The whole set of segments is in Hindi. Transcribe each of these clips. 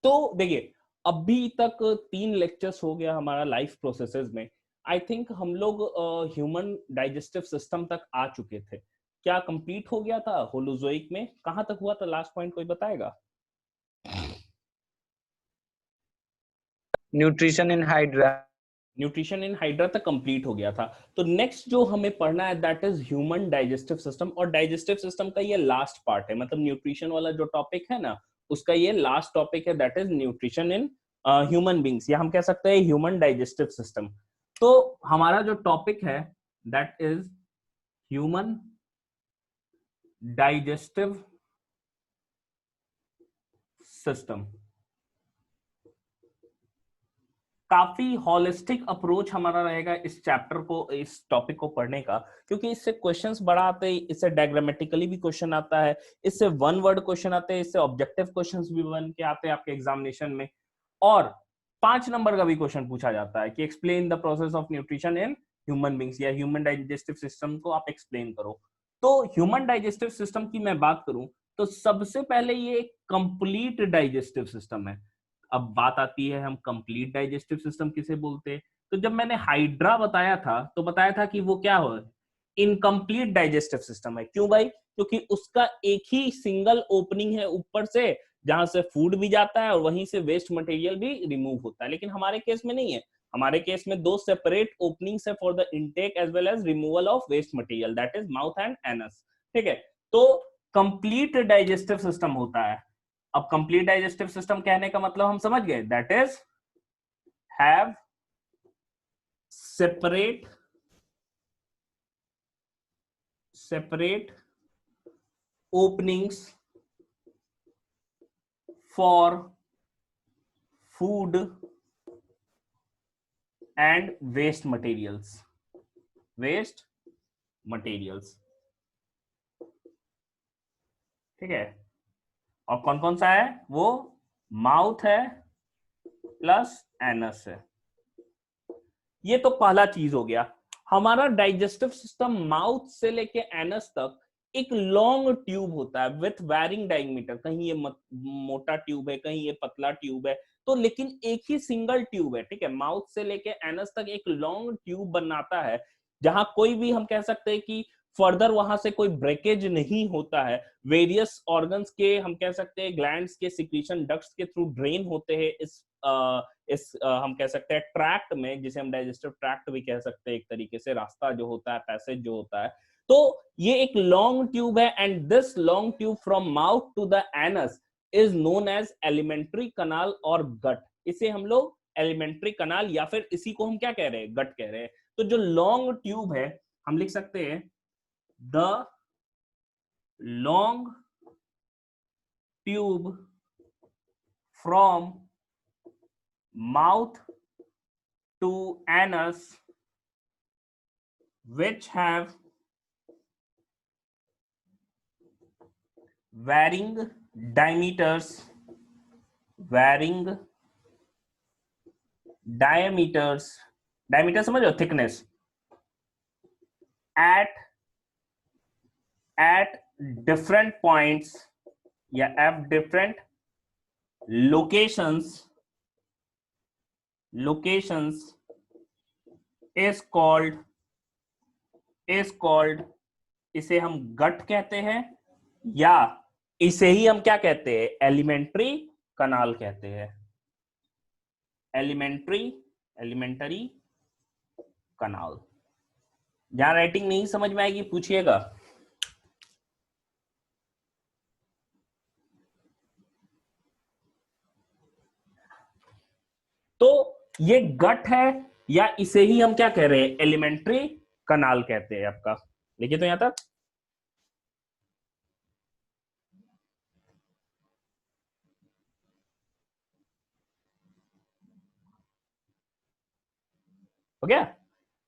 तो देखिए, अभी तक 3 लेक्चर्स हो गया हमारा लाइफ प्रोसेसेस में। आई थिंक हम लोग ह्यूमन डाइजेस्टिव सिस्टम तक आ चुके थे। क्या कंप्लीट हो गया था होलोजोइक में? कहां तक हुआ था लास्ट पॉइंट, कोई बताएगा? Nutrition in hydra. Nutrition in hydra तक कंप्लीट हो गया था। तो नेक्स्ट जो हमें पढ़ना है that is human digestive system, और डाइजेस्टिव सिस्टम का ये लास्ट पार्ट है, मतलब न्यूट्रिशन वाला जो टॉपिक है ना, उसका ये लास्ट टॉपिक है, that is nutrition in human beings, या हम कह सकते हैं ह्यूमन डाइजेस्टिव सिस्टम। तो हमारा जो टॉपिक है that is human digestive system. काफी हॉलिस्टिक अप्रोच हमारा रहेगा इस चैप्टर को, इस टॉपिक को पढ़ने का, क्योंकि इससे क्वेश्चंस बड़ा आते हैं, इससे डायग्रामेटिकली भी क्वेश्चन आता है, इससे वन वर्ड क्वेश्चन आते हैं, इससे ऑब्जेक्टिव क्वेश्चंस भी बन के आते हैं आपके एग्जामिनेशन में, और 5 नंबर का भी क्वेश्चन पूछा जाता है कि explain the process of nutrition in human beings, या ह्यूमन डाइजेस्टिव सिस्टम को आप एक्सप्लेन करो। तो ह्यूमन डाइजेस्टिव सिस्टम की मैं बात करूं तो सबसे पहले ये एक कंप्लीट डाइजेस्टिव सिस्टम है। अब बात आती है हम कंप्लीट डाइजेस्टिव सिस्टम किसे बोलते हैं। तो जब मैंने हाइड्रा बताया था तो बताया था कि वो क्या हो, इनकम्प्लीट डाइजेस्टिव सिस्टम है। क्यों भाई? क्योंकि उसका एक ही सिंगल ओपनिंग है ऊपर से, जहां से फूड भी जाता है और वहीं से वेस्ट मटेरियल भी रिमूव होता है। लेकिन हमारे केस में नहीं है, हमारे केस में 2 सेपरेट ओपनिंग्स है for the intake as well as removal of waste material, that is mouth and anus. ठीक है, तो कंप्लीट डाइजेस्टिव सिस्टम होता है। अब कंप्लीट डाइजेस्टिव सिस्टम कहने का मतलब हम समझ गए, that is have separate openings for food and waste materials, ठीक है। और कौन कौन सा है वो? माउथ है प्लस एनस है। ये तो पहला चीज हो गया। हमारा डाइजेस्टिव सिस्टम माउथ से लेके एनस तक एक लॉन्ग ट्यूब होता है विथ वैरिंग डायमीटर, कहीं ये मोटा ट्यूब है, कहीं ये पतला ट्यूब है, तो लेकिन एक ही सिंगल ट्यूब है। ठीक है, माउथ से लेके एनस तक एक लॉन्ग ट्यूब बनाता है, जहां कोई भी हम कह सकते हैं कि फर्दर वहां से कोई ब्रेकेज नहीं होता है। वेरियस ऑर्गन्स के हम कह सकते हैं ग्लैंड्स के सिक्रीशन डक्ट्स के थ्रू ड्रेन होते हैं इस हम कह सकते हैं ट्रैक्ट में, जिसे हम डाइजेस्टिव ट्रैक्ट भी कह सकते हैं, एक तरीके से रास्ता जो होता है, पैसेज जो होता है। तो ये एक लॉन्ग ट्यूब है, and this long tube from mouth to the anus is known as alimentary canal और गट। इसे हम लोग एलिमेंट्री कनाल या फिर इसी को हम क्या कह रहे हैं, गट कह रहे हैं। तो जो लॉन्ग ट्यूब है हम लिख सकते हैं the long tube from mouth to anus which have varying diameters diameter समझो, thickness at different points या at different locations is called इसे हम गट कहते हैं, या इसे ही हम क्या कहते हैं, एलिमेंट्री कनाल कहते हैं। एलिमेंटरी कनाल। जहां राइटिंग नहीं समझ में आएगी पूछिएगा। तो ये गट है, या इसे ही हम क्या कह रहे हैं, एलिमेंट्री कनाल कहते हैं। आपका लिखिए तो यहां तक। हो गया?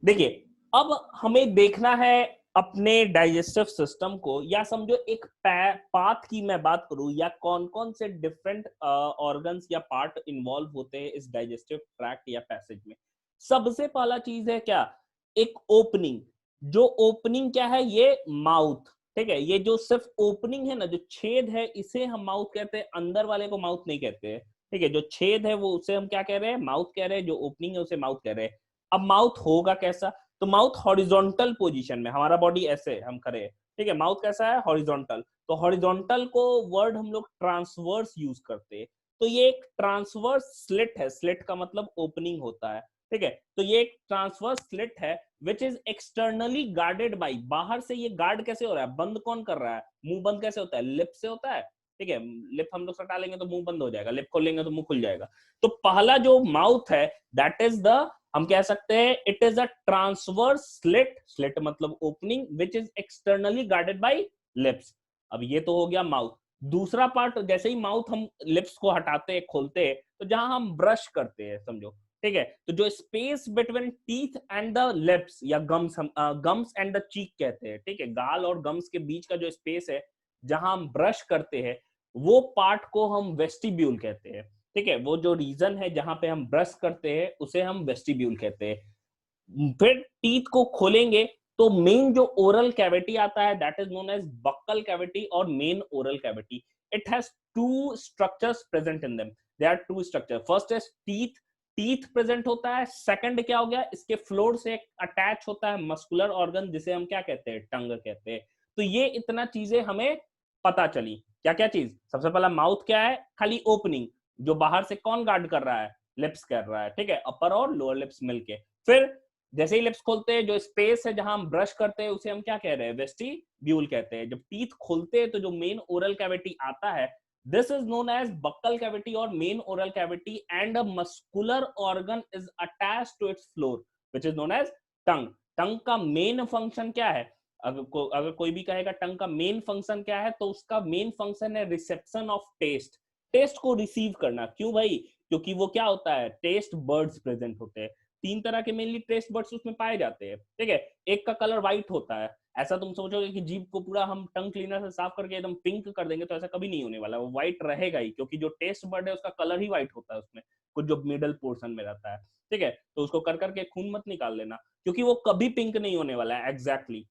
देखिए, अब हमें देखना है अपने डाइजेस्टिव सिस्टम को, या समझो एक पाथ की मैं बात करूं, या कौन कौन से डिफरेंट ऑर्गन्स या पार्ट इन्वॉल्व होते हैं इस डाइजेस्टिव ट्रैक्ट या पैसेज में। सबसे पहला चीज है क्या, एक ओपनिंग। जो ओपनिंग क्या है, ये माउथ। ठीक है, ये जो सिर्फ ओपनिंग है ना, जो छेद है, इसे हम माउथ कहते हैं, अंदर वाले को माउथ नहीं कहते हैं। ठीक है, जो छेद है वो उसे हम क्या कह रहे हैं, माउथ कह रहे हैं, जो ओपनिंग है उसे माउथ कह रहे हैं। अब माउथ होगा कैसा, तो माउथ हॉरिजॉन्टल पोजीशन में, हमारा बॉडी ऐसे हम खड़े हैं, ठीक है, माउथ कैसा है, हॉरिजॉन्टल। तो हॉरिजॉन्टल को वर्ड हम लोग ट्रांसवर्स यूज करते हैं, तो ये एक ट्रांसवर्स स्लिट है, स्लिट का मतलब ओपनिंग होता है, ठीक है, तो ये एक ट्रांसवर्स स्लिट है which is externally guarded by, बाहर से ये गार्ड कैसे हो रहा है, बंद कौन कर रहा है, मुंह बंद कैसे होता है, लिप से होता है, ठीक है, लिप हम लोग सटा लेंगे तो मुंह बंद हो जाएगा, लिप खोलेंगे तो मुंह खुल जाएगा। तो पहला जो माउथ है दैट इज द, हम कह सकते हैं it is a transverse slit, slit मतलब opening which is externally guarded by lips. अब ये तो हो गया माउथ। दूसरा पार्ट, जैसे ही माउथ हम लिप्स को हटाते हैं खोलते हैं, तो जहां हम ब्रश करते हैं समझो, ठीक है, तो जो space between teeth and the lips या गम्स, हम गम्स एंड द चीक कहते हैं, ठीक है, गाल और गम्स के बीच का जो स्पेस है जहां हम ब्रश करते हैं, वो पार्ट को हम वेस्टिब्यूल कहते हैं, ठीक है, वो जो रीजन है जहां पे हम ब्रश करते हैं उसे हम वेस्टिब्यूल कहते हैं। फिर टीथ को खोलेंगे तो मेन जो ओरल कैविटी आता है that is known as buccal cavity और main oral cavity. It has two structures present in them, there are two structure, first is teeth, teeth present होता है, सेकंड क्या हो गया, इसके फ्लोर से अटैच होता है मस्कुलर ऑर्गन जिसे हम क्या कहते हैं, टंग कहते हैं। तो ये इतना चीजें हमें पता चली। क्या क्या चीज, सबसे पहला माउथ क्या है, खाली ओपनिंग, जो बाहर से कौन गार्ड कर रहा है, लिप्स कर रहा है, ठीक है, अपर और लोअर लिप्स मिलके। फिर जैसे ही लिप्स खोलते हैं, जो स्पेस है जहां हम ब्रश करते हैं उसे हम क्या कह रहे हैं, वेस्टिब्यूल कहते हैं। जब टीथ खोलते हैं तो जो मेन ओरल कैविटी आता है this is known as buccal cavity और main oral cavity, and a muscular organ is attached to its floor which is known as tongue. Tongue का मेन फंक्शन क्या है, अगर कोई भी कहेगा टंग का मेन फंक्शन क्या है, तो उसका मेन फंक्शन है रिसेप्शन ऑफ टेस्ट, टेस्ट को रिसीव करना। क्यों भाई, क्योंकि वो क्या होता है, टेस्ट बर्ड्स प्रेजेंट होते हैं, तीन तरह के मेनली टेस्ट बर्ड्स उसमें पाए जाते हैं, ठीक है, एक का कलर व्हाइट होता है, ऐसा तुम सोचोगे कि जीभ को पूरा हम टंग क्लीनर से साफ करके एकदम पिंक कर देंगे, तो ऐसा कभी नहीं होने वाला, वो व्हाइट रहेगा ही, क्योंकि जो टेस्ट बर्ड है उसका कलर ही व्हाइट होता है, उसमें कुछ जो मिडल पोर्शन में रहता है, ठीक है, तो उसको कर करके खून मत निकाल लेना, क्योंकि वो कभी पिंक नहीं होने वाला है एग्जैक्टली।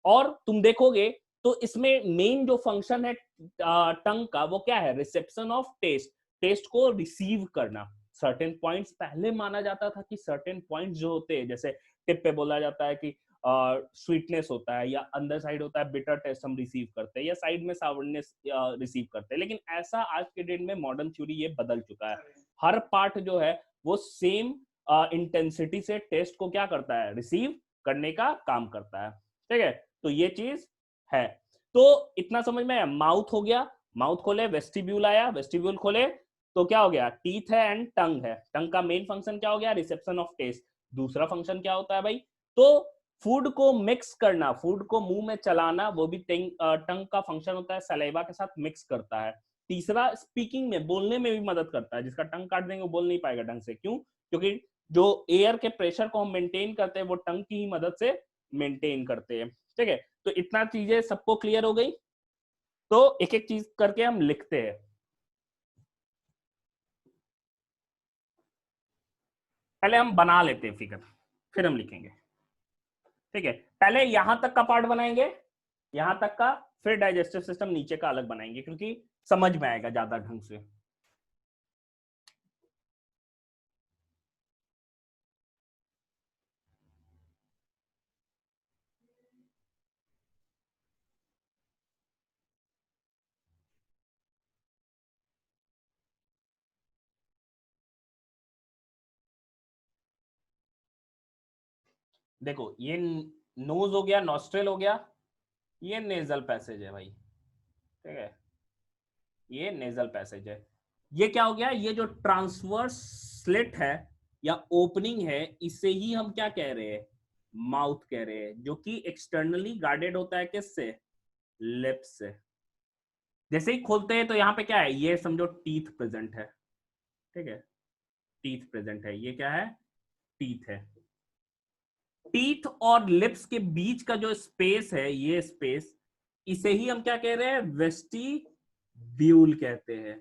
और तुम देखोगे तो इसमें मेन जो फंक्शन है टंग का वो क्या है, रिसेप्शन ऑफ टेस्ट, टेस्ट को रिसीव करना। सर्टेन पॉइंट्स पहले माना जाता था कि सर्टेन पॉइंट्स जो होते हैं, जैसे टिप पे बोला जाता है कि स्वीटनेस होता है, या अंदर साइड होता है बिटर टेस्ट हम रिसीव करते हैं, या साइड में सावरनेस रिसीव करते हैं, लेकिन ऐसा आज के डेट में मॉडर्न थ्योरी ये बदल चुका है। हर पार्ट जो है वो सेम इंटेंसिटी से टेस्ट को क्या करता है, रिसीव करने का काम करता है, ठीक है, तो ये चीज है। तो इतना समझ में, माउथ हो गया, माउथ खोले वेस्टिब्यूल आया, वेस्टिब्यूल खोले तो क्या हो गया, टीथ है एंड टंग है, टंग का मेन फंक्शन क्या हो गया, रिसेप्शन ऑफ टेस्ट। दूसरा फंक्शन क्या होता है भाई, तो फूड को मिक्स करना, फूड को मुंह में चलाना, वो भी टंग का फंक्शन होता है, सलाइवा के साथ मिक्स करता है। तीसरा स्पीकिंग में, बोलने में भी मदद करता है, जिसका टंग काट देंगे वो बोल नहीं पाएगा ढंग से, क्यों, क्योंकि जो एयर के प्रेशर को हम मेंटेन करते हैं वो टंग की ही मदद से मेंटेन करते हैं, ठीक है। तो इतना चीजें सबको क्लियर हो गई, तो एक एक चीज करके हम लिखते हैं। पहले हम बना लेते हैं फिगर, फिर हम लिखेंगे, ठीक है, पहले यहां तक का पार्ट बनाएंगे, यहां तक का, फिर डाइजेस्टिव सिस्टम नीचे का अलग बनाएंगे, क्योंकि समझ में आएगा ज्यादा ढंग से। देखो ये नोज हो गया, नॉस्ट्रेल हो गया, ये नेजल पैसेज है भाई, ठीक है, ये नेजल पैसेज है। ये क्या हो गया, ये जो ट्रांसवर्स स्लिट है या ओपनिंग है, इसे ही हम क्या कह रहे हैं, माउथ कह रहे हैं, जो कि एक्सटर्नली गार्डेड होता है किससे, लिप्स से। जैसे ही खोलते हैं तो यहाँ पे क्या है, ये समझो टीथ प्रेजेंट है, ठीक है, टीथ प्रेजेंट है, ये क्या है, टीथ है। टीथ और लिप्स के बीच का जो स्पेस है, ये स्पेस, इसे ही हम क्या कह रहे हैं, वेस्टिब्यूल कहते हैं,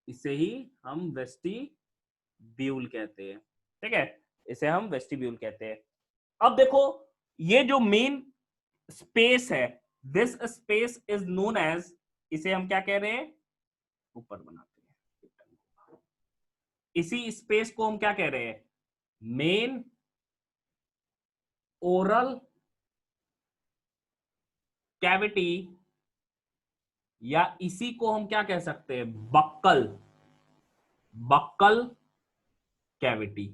इसे ही हम वेस्टिब्यूल कहते हैं, ठीक है, इसे हम वेस्टिब्यूल कहते हैं। अब देखो ये जो मेन स्पेस है, this space is known as, इसे हम क्या कह रहे हैं, ऊपर बनाते हैं, इसी स्पेस को हम क्या कह रहे हैं, मेन ओरल कैविटी, या इसी को हम क्या कह सकते हैं, बक्कल, बक्कल कैविटी।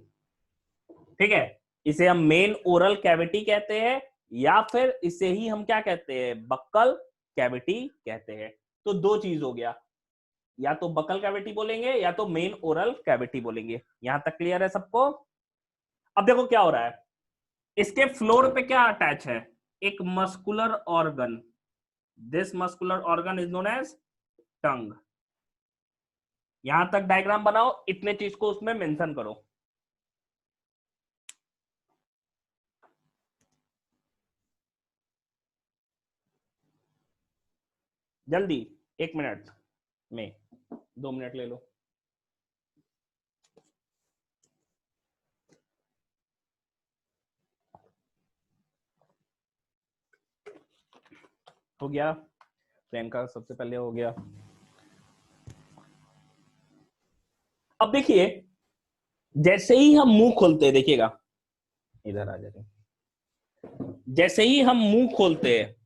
ठीक है, इसे हम मेन ओरल कैविटी कहते हैं, या फिर इसे ही हम क्या कहते हैं, बक्कल कैविटी कहते हैं। तो दो चीज हो गया, या तो बक्कल कैविटी बोलेंगे या तो मेन ओरल कैविटी बोलेंगे। यहां तक क्लियर है सबको? अब देखो क्या हो रहा है, इसके फ्लोर पे क्या अटैच है, एक muscular organ, this muscular organ is known as tongue. यहां तक डायग्राम बनाओ, इतने चीज को उसमें मेंशन करो जल्दी, 1 मिनट में, 2 मिनट ले लो। हो गया, प्रियंका सबसे पहले हो गया। अब देखिए, जैसे ही हम मुंह खोलते हैं, देखिएगा इधर आ जाते, जैसे ही हम मुंह खोलते हैं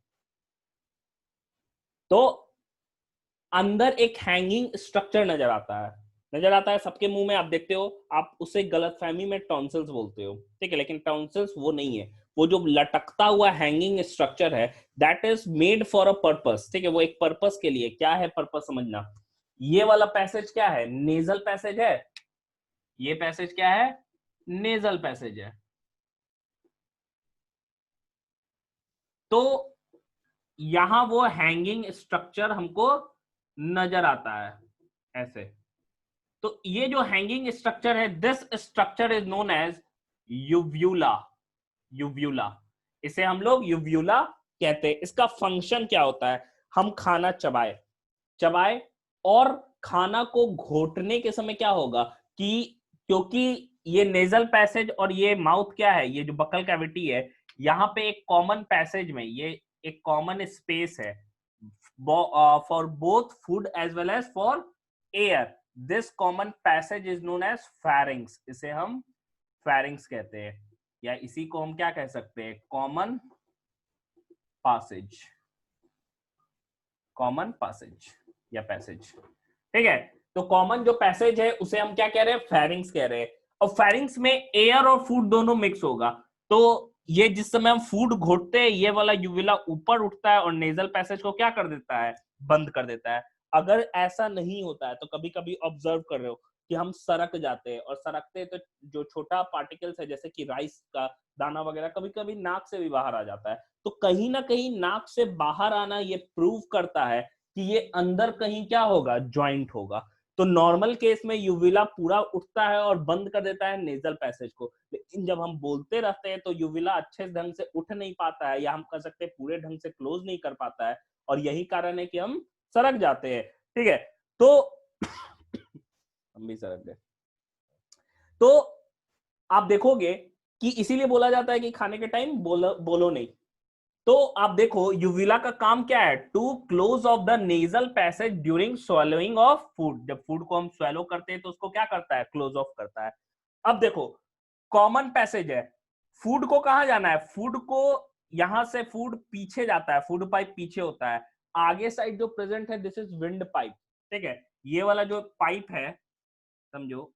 तो अंदर एक हैंगिंग स्ट्रक्चर नजर आता है, नजर आता है सबके मुंह में। आप देखते हो, आप उसे गलतफहमी में टॉन्सिल्स बोलते हो, ठीक है, लेकिन टॉन्सिल्स वो नहीं है। वो जो लटकता हुआ हैंगिंग स्ट्रक्चर है, that is made for a purpose, ठीक है, वो एक पर्पस के लिए। क्या है पर्पस, समझना। ये वाला पैसेज क्या है, नेजल पैसेज है। ये पैसेज क्या है, नेजल पैसेज है। तो यहां वो हैंगिंग स्ट्रक्चर हमको नजर आता है ऐसे। तो ये जो हैंगिंग स्ट्रक्चर है, this structure is known as uvula, uvula, इसे हम लोग यूव्यूला कहते हैं। इसका फंक्शन क्या होता है, हम खाना चबाए चबाए और खाना को घोटने के समय क्या होगा कि, क्योंकि ये नेजल पैसेज और ये माउथ क्या है, ये जो बकल कैविटी है, यहाँ पे एक कॉमन पैसेज में ये एक कॉमन स्पेस है for both food as well as for air. This common passage is known as pharynx, इसे हम फेरिंग्स कहते हैं, या इसी को हम क्या कह सकते हैं, कॉमन पासेज, कॉमन पासेज या पैसेज। ठीक है, तो कॉमन जो पैसेज है उसे हम क्या कह रहे हैं, फेरिंग्स कह रहे हैं। और फेरिंग्स में एयर और फूड दोनों मिक्स होगा। तो ये जिस समय हम फूड घोटते हैं, ये वाला यूविला ऊपर उठता है और नेजल पैसेज को क्या कर देता है, बंद कर देता है। अगर ऐसा नहीं होता है तो कभी कभी ऑब्जर्व कर रहे हो कि हम सरक जाते हैं, और सरकते हैं तो जो छोटा पार्टिकल्स है जैसे कि राइस का दाना वगैरह कभी कभी नाक से भी बाहर आ जाता है। तो कहीं ना कहीं नाक से बाहर आना ये प्रूव करता है कि ये अंदर कहीं क्या होगा, ज्वाइंट होगा। तो नॉर्मल केस में यूविला पूरा उठता है और बंद कर देता है नेजल पैसेज को, लेकिन जब हम बोलते रहते हैं तो यूविला अच्छे ढंग से उठ नहीं पाता है, या हम कह सकते हैं पूरे ढंग से क्लोज नहीं कर पाता है, और यही कारण है कि हम सरक जाते हैं। ठीक है, तो हम भी सरक गए। तो आप देखोगे कि इसीलिए बोला जाता है कि खाने के टाइम बोलो बोलो नहीं। तो आप देखो यूविला का काम क्या है, to close off the nasal passage during swallowing of food. जब फूड को हम swallow करते हैं तो उसको क्या करता है, क्लोज ऑफ करता है। अब देखो, कॉमन पैसेज है, फूड को कहां जाना है, फूड को यहां से फूड पीछे जाता है, फूड पाइप पीछे होता है। आगे साइड जो प्रेजेंट है, दिस इज विंड पाइप। ठीक है, ये वाला जो पाइप है, समझो,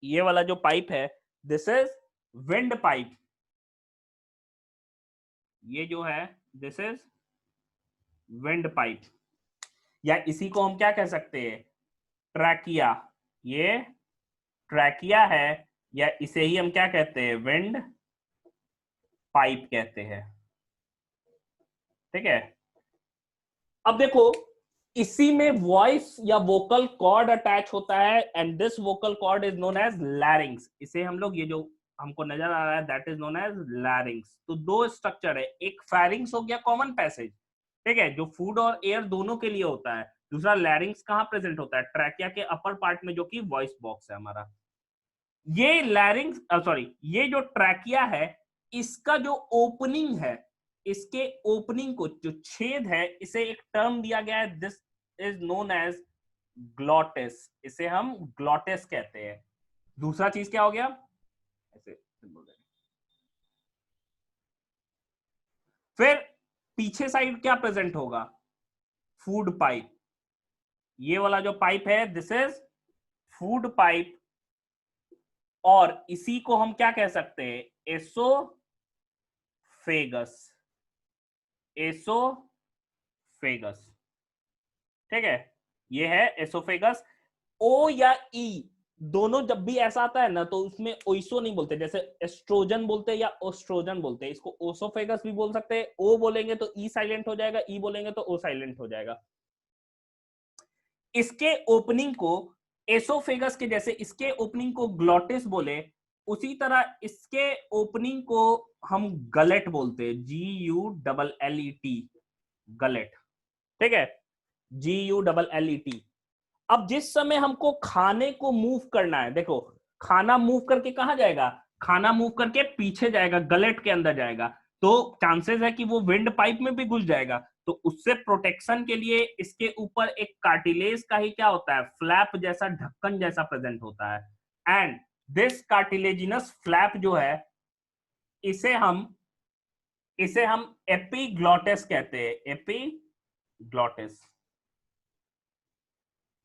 ये वाला जो पाइप है, दिस इज विंड पाइप। ये जो है, दिस इज विंड पाइप, या इसी को हम क्या कह सकते हैं, ट्रैकिया। ये ट्रैकिया है, या इसे ही हम क्या कहते हैं, विंड पाइप कहते हैं। ठीक है, अब देखो, इसी में वॉइस या वोकल कॉर्ड अटैच होता है, and this vocal cord is known as larynx. इसे हम लोग, ये जो हमको नजर आ रहा है, that is known as larynx. तो दो स्ट्रक्चर है, एक फेरिंग्स हो गया कॉमन पैसेज, ठीक है, जो फूड और एयर दोनों के लिए होता है। दूसरा लैरिंग्स कहां प्रेजेंट होता है, ट्रैकिया के अपर पार्ट में, जो कि वॉइस बॉक्स है हमारा। ये लैरिंग्स, सॉरी, ये जो ट्रैकिया है, इसका जो ओपनिंग है, इसके ओपनिंग को जो छेद है, इसे एक टर्म दिया गया है, this is known as glottis, इसे हम ग्लॉटिस कहते हैं। दूसरा चीज क्या हो गया, ऐसे बोल रहे हैं। फिर पीछे साइड क्या प्रेजेंट होगा, फूड पाइप। ये वाला जो पाइप है दिस इज फूड पाइप, और इसी को हम क्या कह सकते हैं, एसोफेगस, एसोफेगस। ठीक है, ये है एसोफेगस। ओ या ई दोनों जब भी ऐसा आता है ना तो उसमें ओइसो नहीं बोलते, जैसे एस्ट्रोजन बोलते हैं या ओस्ट्रोजन बोलते हैं, इसको ओसोफेगस भी बोल सकते हैं। ओ बोलेंगे तो ई साइलेंट हो जाएगा, ई बोलेंगे तो ओ साइलेंट हो जाएगा। इसके ओपनिंग को एसोफेगस के जैसे इसके ओपनिंग को ग्लॉटिस बोले, उसी तरह इसके ओपनिंग को हम गलेट बोलते हैं, GULLET, गलेट। ठीक है, GULLET। अब जिस समय हमको खाने को मूव करना है, देखो खाना मूव करके कहां जाएगा, खाना मूव करके पीछे जाएगा, गलेट के अंदर जाएगा, तो चांसेस है कि वो विंड पाइप में भी घुस जाएगा। तो उससे प्रोटेक्शन के लिए इसके ऊपर एक कार्टिलेज का ही क्या होता है, फ्लैप जैसा, ढक्कन जैसा प्रेजेंट होता है। एंड दिस कार्टिलेजिनस फ्लैप जो है, इसे हम एपिग्लॉटिस कहते हैं, एपिग्लॉटिस।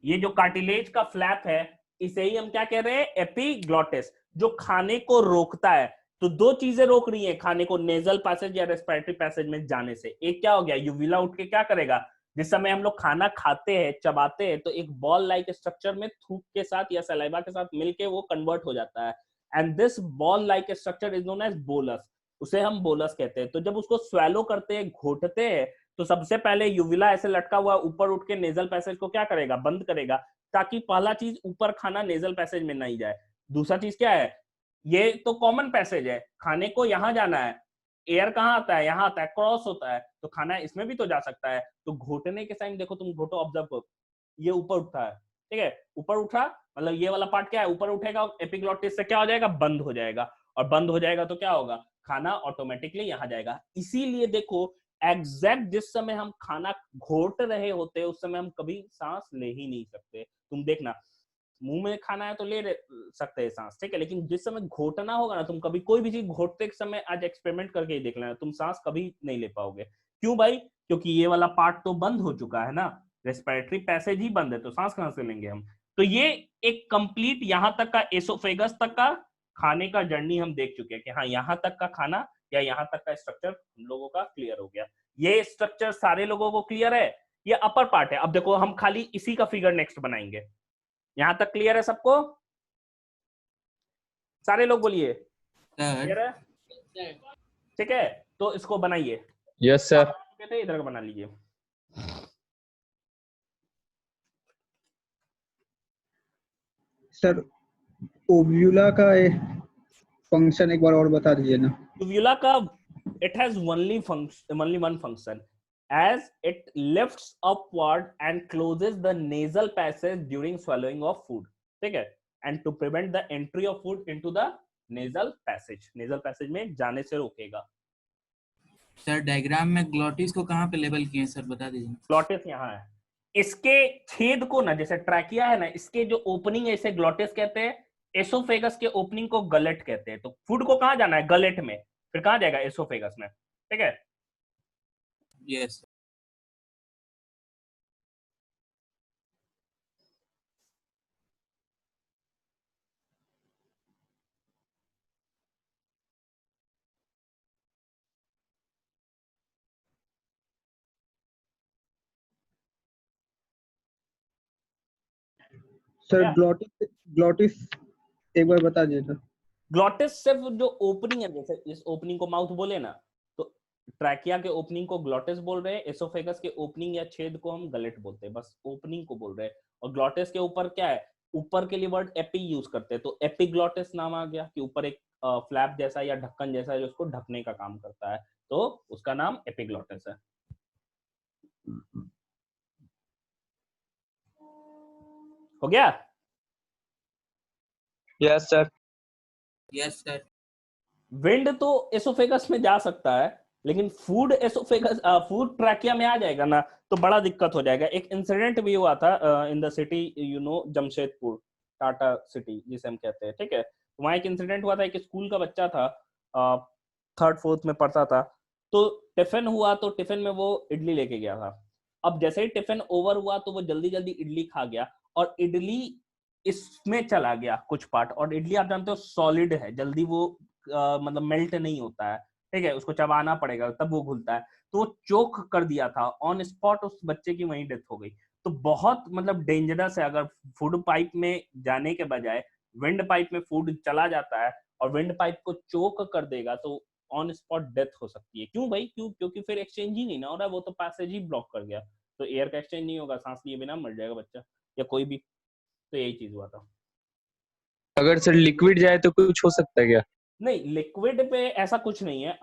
ये जो कार्टिलेज का फ्लैप है इसे ही हम क्या कह रहे हैं, एपिग्लॉटिस, जो खाने को रोकता है। तो दो चीजें रोक रही है खाने को नेजल पैसेज या रेस्पिरेटरी पैसेज में जाने से। एक क्या हो गया, यूविला उठ के क्या करेगा, जिस समय हम लोग खाना खाते हैं, चबाते हैं, तो एक बॉल लाइक स्ट्रक्चर में थूक के साथ या सलाइवा के साथ मिलके वो कन्वर्ट हो जाता है। And this ball like structure is known as bolus, उसे हम बोलस कहते हैं। तो जब उसको स्वेलो करते हैं, घोटते हैं, तो सबसे पहले यूविला ऐसे लटका हुआ ऊपर उठ के नेजल पैसेज को क्या करेगा, बंद करेगा, ताकि पहला चीज ऊपर खाना नेजल पैसेज में नहीं जाए। दूसरा चीज क्या है, ये तो कॉमन पैसेज है, खाने को यहां जाना है, एयर कहाँ आता है, यहाँ आता है, क्रॉस होता है, तो खाना इसमें भी तो जा सकता है। तो घोटने के टाइम देखो, तुम घोटो, ऑब्जर्व करो, ये ऊपर उठा है। ठीक है, ऊपर उठा मतलब ये वाला पार्ट क्या है, ऊपर उठेगा, एपिग्लॉटिस से क्या हो जाएगा, बंद हो जाएगा, और बंद हो जाएगा तो क्या होगा, खाना ऑटोमेटिकली यहां जाएगा। इसीलिए देखो एग्जैक्ट जिस समय हम खाना घोट रहे होते हैं उस समय हम कभी सांस ले ही नहीं सकते। तुम देखना, मुंह में खाना है तो ले सकते हैं सांस, ठीक है, लेकिन जिस समय घोटना होगा ना, तुम कभी कोई भी चीज घोटते समय आज एक्सपेरिमेंट करके ही देख लेना, तुम सांस कभी नहीं ले पाओगे। क्यों भाई, क्योंकि ये वाला पार्ट तो बंद हो चुका है ना, रेस्पिरेटरी पैसेज ही बंद है, तो सांस कहां से लेंगे हम। तो ये एक कंप्लीट यहां तक का एसोफेगस तक का खाने का जर्नी हम देख चुके हैं कि हाँ यहां तक का खाना या यहां तक का स्ट्रक्चर हम लोगों का क्लियर हो गया। ये स्ट्रक्चर सारे लोगों को क्लियर है, ये अपर पार्ट है। अब देखो हम खाली इसी का फिगर नेक्स्ट बनाएंगे। यहां तक क्लियर है सबको, सारे लोग बोलिए क्लियर है, ठीक है। तो इसको बनाइए, यस सर। इधर का बना लीजिए। सर ओव्यूला का फंक्शन एक बार और बता दीजिए ना। ओव्यूला का it has only one function, as it lifts upward and closes the nasal passage during swallowing of food, ठीक है, and to prevent the entry of food into the nasal passage में जाने से रोकेगा। सर डायग्राम में ग्लॉटिस को कहाँ पे लेबल किए हैं सर, बता दीजिए। ग्लॉटिस यहाँ है, इसके छेद को ना, जैसे ट्रैकिया है ना, इसके जो ओपनिंग है इसे ग्लॉटिस कहते हैं, एसोफेगस के ओपनिंग को गलेट कहते हैं। तो फूड को कहाँ जाना है, गलेट में, फिर कहाँ जाएगा, एसोफेगस में, ठीक है। यस सर ग्लॉटिस एक बार बता दीजिए। ग्लॉटिस सिर्फ जो ओपनिंग है, जैसे इस ओपनिंग को माउथ बोले ना, तो ट्रैकिया के ओपनिंग को ग्लॉटिस बोल रहे हैं, एसोफेगस के ओपनिंग या छेद को हम गलेट बोलते हैं, बस ओपनिंग को बोल रहे हैं। और ग्लॉटिस के ऊपर क्या है, ऊपर के लिए वर्ड एपी यूज करते हैं, तो एपिग्लॉटिस नाम आ गया कि ऊपर एक फ्लैप जैसा या ढक्कन जैसा है जो उसको ढकने का काम करता है, तो उसका नाम एपिग्लॉटिस है। हो गया? Yes sir. Yes sir. Wind तो एसोफेगस में जा सकता है, लेकिन फूड एसोफेगस, फूड ट्रैकिया में आ जाएगा ना तो बड़ा दिक्कत हो जाएगा। एक इंसिडेंट भी हुआ था in the city, Jamshedpur, Tata city जिसे हम कहते हैं, ठीक है। वहां एक इंसिडेंट हुआ था, एक स्कूल का बच्चा था, थर्ड फोर्थ में पढ़ता था, तो टिफिन हुआ, तो टिफिन में वो इडली लेके गया था। अब जैसे ही टिफिन ओवर हुआ तो वो जल्दी जल्दी इडली खा गया, और इडली इसमें चला गया कुछ पार्ट, और इडली आप जानते हो सॉलिड है, जल्दी वो मतलब मेल्ट नहीं होता है, ठीक है, उसको चबाना पड़ेगा तब वो घुलता है। तो वो चोक कर दिया था ऑन स्पॉट, उस बच्चे की वहीं डेथ हो गई। तो बहुत मतलब डेंजरस है, अगर फूड पाइप में जाने के बजाय विंड पाइप में फूड चला जाता है और विंड पाइप को चोक कर देगा तो ऑन स्पॉट डेथ हो सकती है। क्यों भाई? क्योंकि फिर एक्सचेंज ही नहीं ना हो रहा है, वो तो पैसेज ही ब्लॉक कर गया, तो एयर का एक्सचेंज नहीं होगा, सांस लिए बिना मर जाएगा बच्चा या कोई भी। तो यही चीज हुआ था। अगर सर लिक्विड जाए तो कुछ हो सकता है क्या? नहीं, लिक्विड पे ऐसा कुछ नहीं है,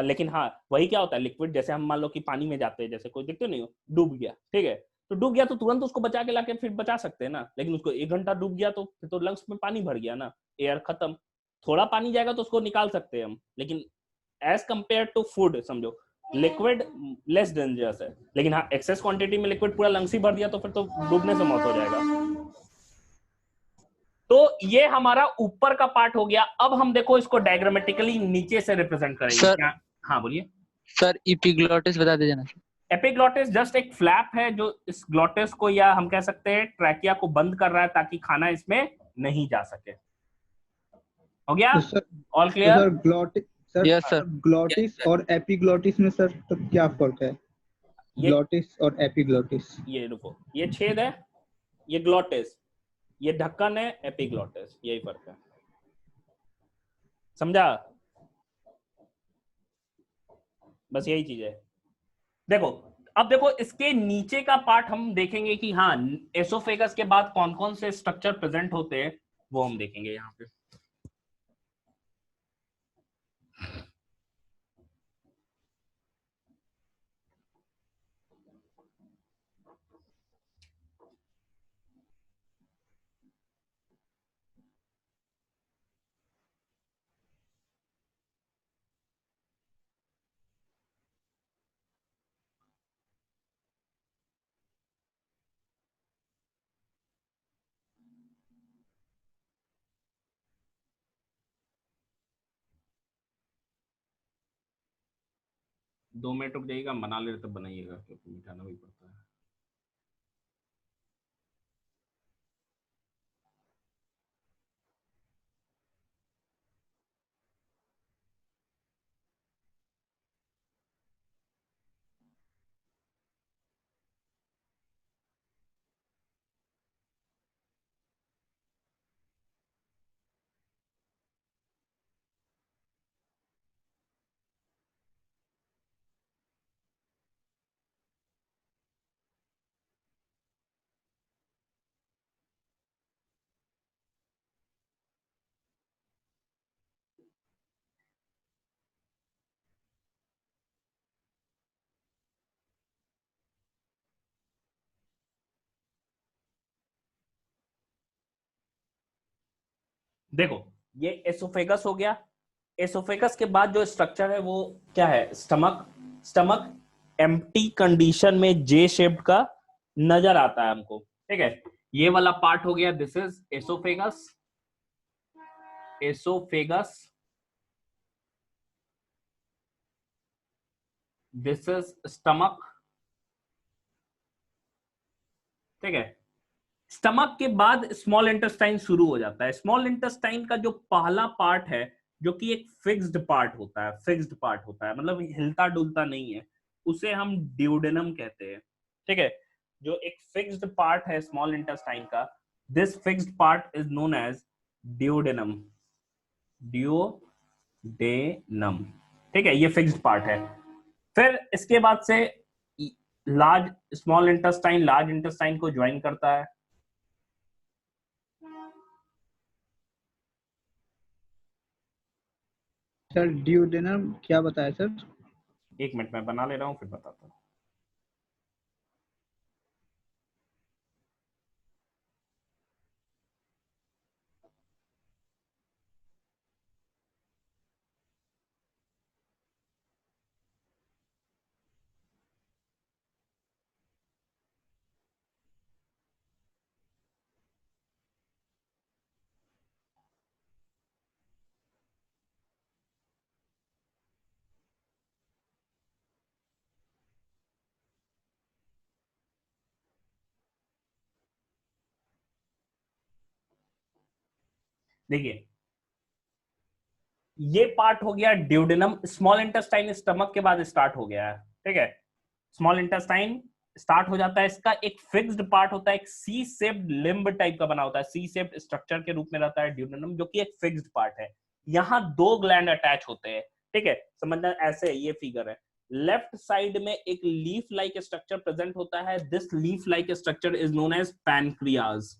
लेकिन हाँ वही क्या होता है, लिक्विड जैसे हम मान लो कि पानी में जाते हैं, जैसे कोई दिखते नहीं हो, डूब गया, ठीक है, तो डूब गया तो तुरंत उसको बचा के लाके फिर बचा सकते हैं ना, लेकिन उसको 1 घंटा डूब गया तो फिर तो लंग्स में पानी भर गया ना, एयर खत्म। थोड़ा पानी जाएगा तो उसको निकाल सकते हैं हम, लेकिन एज कंपेयर टू फूड समझो लिक्विड लेस डेंजरस है। लेकिन हाँ एक्सेस क्वांटिटी में लिक्विड पूरा लंग्स ही भर दिया तो फिर तो डूबने से मौत हो जाएगा। तो ये हमारा ऊपर का पार्ट हो गया। अब हम देखो इसको डायग्रामेटिकली नीचे से रिप्रेजेंट करेंगे सर क्या। हाँ बोलिए। सर इपिग्लोटिस बता दीजिए ना। एपिग्लॉटिस जस्ट एक फ्लैप है जो इस ग्लॉटिस को, या हम कह सकते हैं ट्रैकिया को बंद कर रहा है ताकि खाना इसमें नहीं जा सके। हो गया? तो सर ऑल तो clear? Sir glottis sir yes sir. Glottis और एपिग्लॉटिस में सर तो क्या फर्क है? ये ग्लॉटिस और एपिग्लॉटिस। ये रुको, ये छेद है, ये ग्लॉटिस, ये ढक्कन है, एपिग्लॉटिस, यही फर्क है। समझा? बस यही चीज है। देखो, अब देखो इसके नीचे का पार्ट हम देखेंगे कि हाँ एसोफेगस के बाद कौन कौन से स्ट्रक्चर प्रेजेंट होते हैं, वो हम देखेंगे यहाँ पे। दो मिनट रुक जाइएगा, बना ले तब बनाइएगा क्योंकि मिटाना भी पड़ता है। देखो, ये एसोफेगस हो गया। एसोफेगस के बाद जो स्ट्रक्चर है वो क्या है? स्टमक। स्टमक एम्प्टी कंडीशन में जे शेप्ड का नजर आता है हमको, ठीक है। ये वाला पार्ट हो गया, this is oesophagus. Oesophagus, this is stomach, ठीक है। स्टमक के बाद स्मॉल इंटेस्टाइन शुरू हो जाता है। स्मॉल इंटेस्टाइन का जो पहला पार्ट है, जो कि एक फिक्स्ड पार्ट होता है, फिक्स्ड पार्ट होता है मतलब हिलता डुलता नहीं है, उसे हम ड्यूडेनम कहते हैं, ठीक है। जो एक फिक्स्ड पार्ट है स्मॉल इंटेस्टाइन का, this fixed part is known as duodenum. Duodenum, ठीक है, ये फिक्स्ड पार्ट है। फिर इसके बाद से large small intestine large intestine को ज्वाइन करता है। सर ड्यूडेनम क्या बताया सर? एक मिनट में बना ले रहा हूं फिर बताता हूँ। देखिए ये पार्ट हो गया ड्यूडेनम, स्मॉल इंटेस्टाइन स्टमक के बाद स्टार्ट हो गया है, ठीक है। स्मॉल इंटेस्टाइन स्टार्ट हो जाता है, इसका एक फिक्स्ड पार्ट होता है, एक सी शेप्ड लिम्ब टाइप का बना होता है, सी शेप्ड स्ट्रक्चर के रूप में रहता है ड्यूडेनम, जो कि एक फिक्स्ड पार्ट है। यहाँ दो ग्लैंड अटैच होते हैं, ठीक है, समझना ऐसे ये फिगर है। लेफ्ट साइड में एक लीफ लाइक स्ट्रक्चर प्रेजेंट होता है, this leaf like structure is known as pancreas,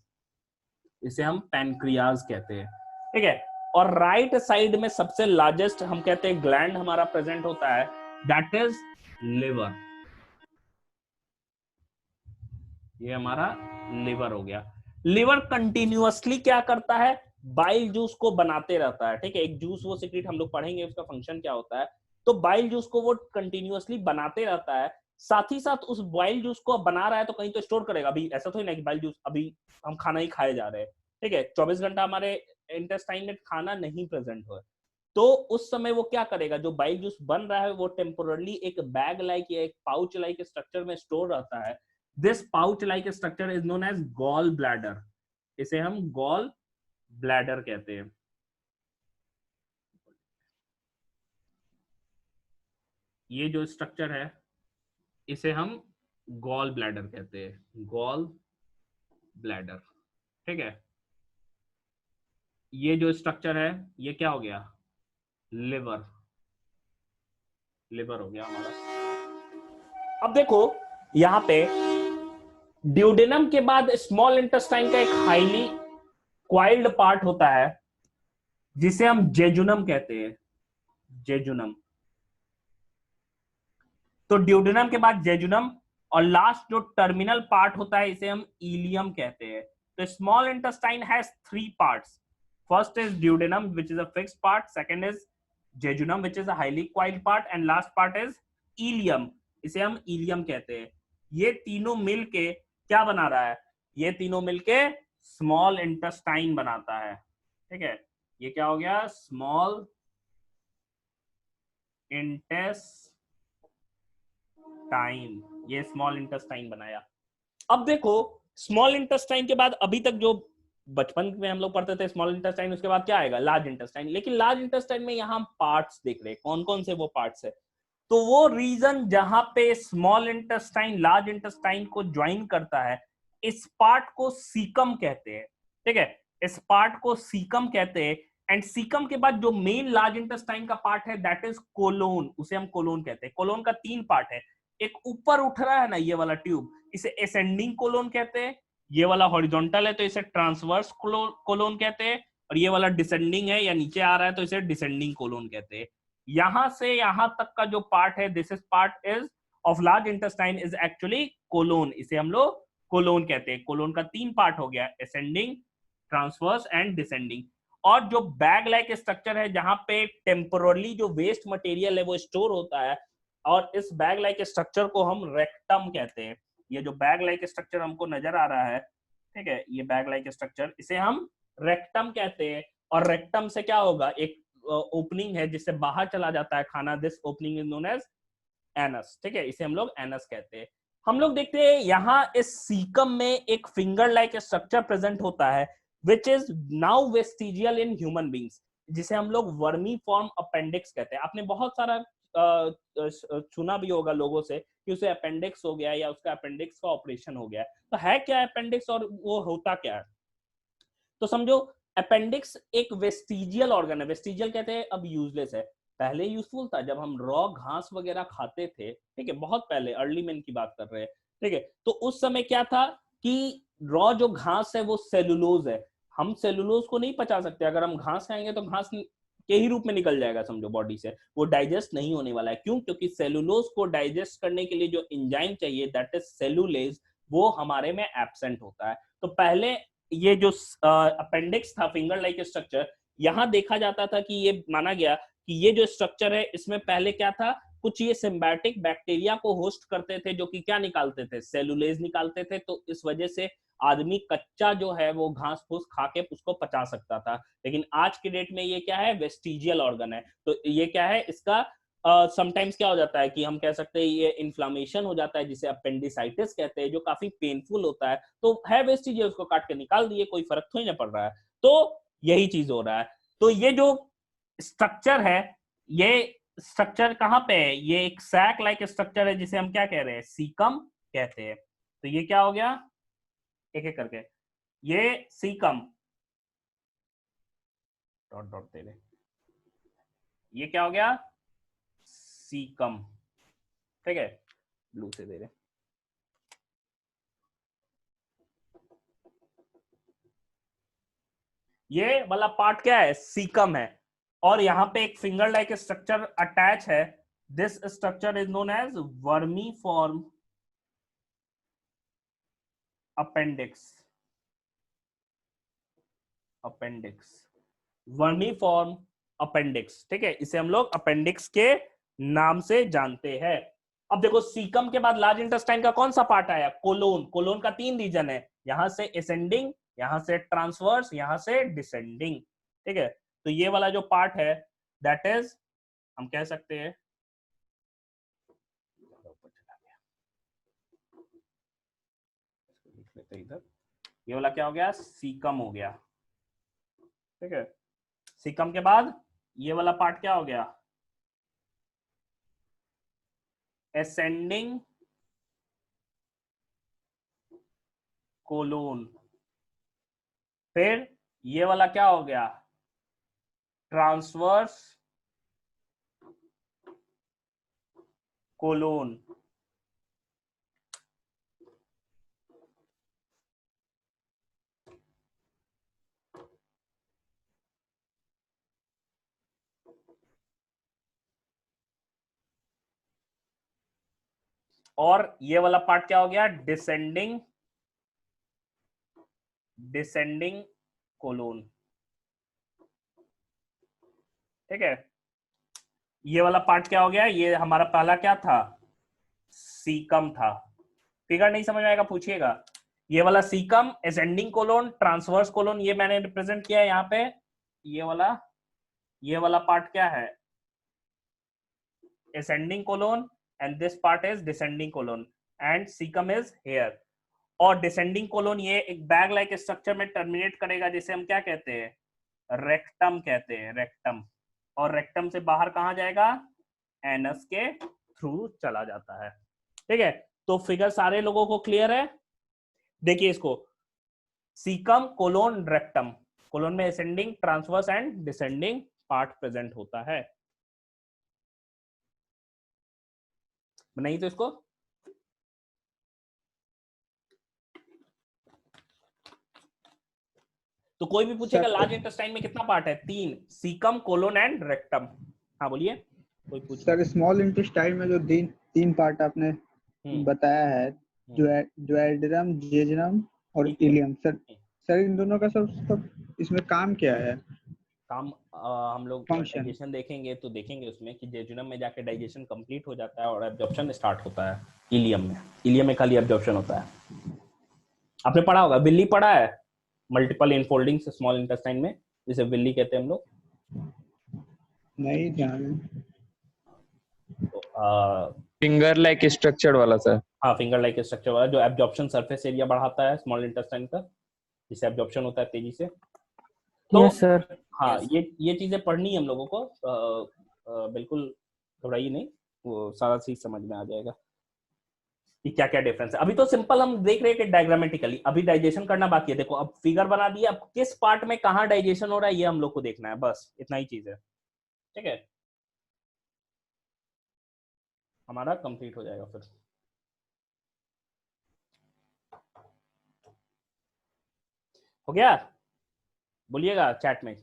इसे हम पैनक्रियाज कहते हैं, ठीक है। और राइट साइड में सबसे लार्जेस्ट हम कहते हैं ग्लैंड हमारा प्रेजेंट होता है, दैट इज लिवर, ये हमारा लिवर हो गया। लिवर कंटिन्यूअसली क्या करता है, बाइल जूस को बनाते रहता है, ठीक है। एक जूस वो सीक्रेट हम लोग पढ़ेंगे उसका फंक्शन क्या होता है। तो बाइल जूस को वो कंटिन्यूअसली बनाते रहता है, साथ ही साथ उस बाइल जूस को बना रहा है तो कहीं तो स्टोर करेगा। अभी ऐसा तो नहीं कि बाइल जूस अभी हम खाना ही खाए जा रहे हैं, ठीक है, 24 घंटा हमारे इंटेस्टाइन में खाना नहीं प्रेजेंट हो, तो उस समय वो क्या करेगा, जो बाइल जूस बन रहा है वो टेम्पोरली एक बैग लाइक या एक पाउच लाइक स्ट्रक्चर में स्टोर रहता है। This pouch like structure is known as gall bladder, इसे हम गॉल ब्लैडर कहते हैं। ये जो स्ट्रक्चर है इसे हम गॉल ब्लैडर कहते हैं, गॉल ब्लैडर, ठीक है। ये जो स्ट्रक्चर है ये क्या हो गया, लिवर, लिवर हो गया हमारा। अब देखो यहां पे ड्यूडेनम के बाद स्मॉल इंटेस्टाइन का एक हाईली क्वाइल्ड पार्ट होता है जिसे हम जेजुनम कहते हैं, जेजुनम। तो ड्यूडेनम के बाद जेजुनम और लास्ट जो टर्मिनल पार्ट होता है इसे हम इलियम कहते हैं। तो small intestine has 3 parts, first is duodenum which is a fixed part, second is jejunum which is a highly coiled part, and last part is ilium, इसे हम इलियम कहते हैं। ये तीनों मिलके क्या बना रहा है, ये तीनों मिलके स्मॉल इंटेस्टाइन बनाता है, ठीक है। ये क्या हो गया, स्मॉल इंटेस्टाइन, ये स्मॉल इंटेस्टाइन बनाया। अब देखो स्मॉल इंटेस्टाइन के बाद अभी तक जो बचपन में हम लोग पढ़ते थे स्मॉल इंटेस्टाइन, उसके बाद क्या आएगा, लार्ज इंटेस्टाइन। लेकिन लार्ज इंटेस्टाइन में यहाँ हम पार्ट्स देख रहे हैं, कौन कौन से वो पार्ट्स है। तो वो रीजन जहां पे स्मॉल इंटेस्टाइन लार्ज इंटेस्टाइन को ज्वाइन करता है, इस पार्ट को सीकम कहते हैं, ठीक है, इस पार्ट को सीकम कहते हैं। एंड सीकम के बाद जो मेन लार्ज इंटेस्टाइन का पार्ट है दैट इज कोलोन, उसे हम कोलोन कहते हैं। कोलोन का 3 पार्ट है, एक ऊपर उठ रहा है ना ये वाला ट्यूब, इसे असेंडिंग कोलोन कहते हैं, ये वाला हॉरिजॉन्टल है तो इसे ट्रांसवर्स कोलोन कहते हैं, और ये वाला डिसेंडिंग है या नीचे आ रहा है तो इसे डिसेंडिंग कोलोन कहते हैं। यहां से यहां तक का जो पार्ट है, this is part is of large intestine is actually colon, इसे हम लोग कोलोन कहते हैं। कोलोन का 3 पार्ट हो गया, असेंडिंग, ट्रांसवर्स एंड डिसेंडिंग। और जो बैग लाइक स्ट्रक्चर है जहां पे टेम्पोरली जो वेस्ट मटेरियल है वो स्टोर होता है, और इस बैग लाइक स्ट्रक्चर को हम रेक्टम कहते हैं। ये जो बैग लाइक स्ट्रक्चर हमको नजर आ रहा है, ठीक है, ये बैग लाइक स्ट्रक्चर, इसे हम रेक्टम कहते हैं। और रेक्टम से क्या होगा, एक ओपनिंग है जिससे बाहर चला जाता है खाना, this opening is known as anus, ठीक है, इसे हम लोग एनस कहते हैं। हम लोग देखते हैं यहाँ इस सीकम में एक फिंगर लाइक स्ट्रक्चर प्रेजेंट होता है which is now vestigial in human beings, जिसे हम लोग वर्मी फॉर्म अपेंडिक्स कहते हैं। आपने बहुत सारा सुना भी होगा लोगों से कि उसे अपेंडिक्स हो गया या उसका अपेंडिक्स का ऑपरेशन हो गया। तो है क्या अपेंडिक्स और वो होता क्या है, तो समझो अपेंडिक्स एक वेस्टिजियल ऑर्गन है। वेस्टिजियल कहते हैं अब यूजलेस है, पहले यूजफुल था जब हम रॉ घास वगैरह खाते थे, ठीक है, बहुत पहले अर्ली मैन की बात कर रहे हैं, ठीक है। तो उस समय क्या था कि रॉ जो घास है वो सेलुलोज है, हम सेलुलोज को नहीं पचा सकते, अगर हम घास खाएंगे तो घास के ही रूप में निकल जाएगा समझो बॉडी से, वो डाइजेस्ट नहीं होने वाला है। क्यों, क्योंकि सेलुलोज को डाइजेस्ट करने के लिए जो एंजाइम चाहिए दैट इज सेलुलेज, वो हमारे में एब्सेंट होता है। तो पहले ये जो अपेंडिक्स था फिंगर लाइक स्ट्रक्चर, यहां देखा जाता था कि ये माना गया कि ये जो स्ट्रक्चर है इसमें पहले क्या था, कुछ ये सिम्बायोटिक बैक्टीरिया को होस्ट करते थे जो कि क्या निकालते थे, सेलुलेज निकालते थे। तो इस वजह से आदमी कच्चा जो है वो घास फूस खा के उसको पचा सकता था। लेकिन आज के डेट में ये क्या है, वेस्टिजियल ऑर्गन है। तो ये क्या है, इसका समटाइम्स क्या हो जाता है कि हम कह सकते हैं ये इन्फ्लामेशन हो जाता है जिसे अपेंडिसाइटिस कहते हैं, जो काफी पेनफुल होता है। तो है वेस्टिजियल, उसको काट के निकाल दिए, कोई फर्क थोड़ी ना पड़ रहा है। तो यही चीज हो रहा है। तो ये जो स्ट्रक्चर है, ये स्ट्रक्चर कहाँ पे है, ये एक सैक लाइक स्ट्रक्चर है जिसे हम क्या कह रहे हैं, सीकम कहते हैं। तो ये क्या हो गया, एक एक करके, ये सीकम डॉट डॉट दे रहे, ये क्या हो गया, सीकम, ठीक है, ब्लू से दे रहे। ये वाला पार्ट क्या है, सीकम है, और यहां पे एक फिंगर लाइक स्ट्रक्चर अटैच है। This structure is known as vermiform appendix, appendix, vermiform appendix, ठीक है, इसे हम लोग अपेंडिक्स के नाम से जानते हैं। अब देखो सीकम के बाद लार्ज इंटेस्टाइन का कौन सा पार्ट आया, कोलोन। कोलोन का 3 रीजन है, यहां से असेंडिंग, यहां से ट्रांसवर्स, यहां से डिसेंडिंग, ठीक है। तो ये वाला जो पार्ट है दैट इज, हम कह सकते हैं, इधर ये वाला क्या हो गया, सीकम हो गया, ठीक है। सीकम के बाद ये वाला पार्ट क्या हो गया, असेंडिंग कोलोन। फिर ये वाला क्या हो गया, ट्रांसवर्स कोलोन। और ये वाला पार्ट क्या हो गया, डिसेंडिंग, डिसेंडिंग कोलोन, ठीक है। ये वाला पार्ट क्या हो गया, ये हमारा पहला क्या था, सीकम था। फिगर नहीं समझ में आएगा पूछिएगा। ये वाला caecum, ascending colon, transverse colon, ये मैंने रिप्रेजेंट किया है यहाँ पे। ये वाला पार्ट क्या है, ascending colon, and this part is descending colon, and caecum is here. और डिसेंडिंग कोलोन ये एक बैग लाइक स्ट्रक्चर में टर्मिनेट करेगा, जिसे हम क्या कहते हैं, रेक्टम कहते हैं, रेक्टम। और रेक्टम से बाहर कहां जाएगा, एनस के थ्रू चला जाता है, ठीक है। तो फिगर सारे लोगों को क्लियर है। देखिए इसको, सीकम कोलोन रेक्टम, कोलोन में ascending, transverse and descending part present होता है। बनाइए तो इसको, तो कोई भी पूछेगा लार्ज इंटेस्टाइन में कितना पार्ट है, 3, सीकम, कोलोन एंड रेक्टम। हाँ बोलिए, कोई पूछ। सर स्मॉल इंटेस्टाइन में जो तीन पार्ट आपने बताया है, डुओडेनम, जेजुनम और इलियम, सर इन दोनों का सब इसमें काम क्या है, काम हम लोग डाइजेशन देखेंगे तो देखेंगे उसमें कि जेजुनम में जाके डाइजेशन कंप्लीट हो जाता है और एब्जॉर्प्शन स्टार्ट होता है। इलियम में खाली एब्जॉर्प्शन होता है। आपने पढ़ा होगा, विल्ली पढ़ा है, मल्टीपल इनफोल्डिंग स्मॉल इंटेस्टाइन में, जिसे विल्ली कहते हैं हम लोग। नहीं ध्यान, फिंगर लाइक स्ट्रक्चर वाला सर। हाँ, फिंगर लाइक स्ट्रक्चर वाला, जो एब्जॉर्प्शन सरफेस एरिया बढ़ाता है स्मॉल इंटेस्टाइन का, जिससे एब्जॉर्प्शन होता है तेजी से। तो यस सर। हाँ, ये चीजें पढ़नी है हम लोगों को, बिल्कुल घबराइए नहीं, वो सारा चीज समझ में आ जाएगा कि क्या क्या डिफरेंस है। अभी तो सिंपल हम देख रहे हैं कि डायग्रामेटिकली, अभी डाइजेशन करना बाकी है। देखो अब फिगर बना दिया, अब किस पार्ट में कहाँ डाइजेशन हो रहा है ये हम लोग को देखना है, बस इतना ही चीज है, ठीक है। हमारा कंप्लीट हो जाएगा फिर। हो गया, बोलिएगा चैट में।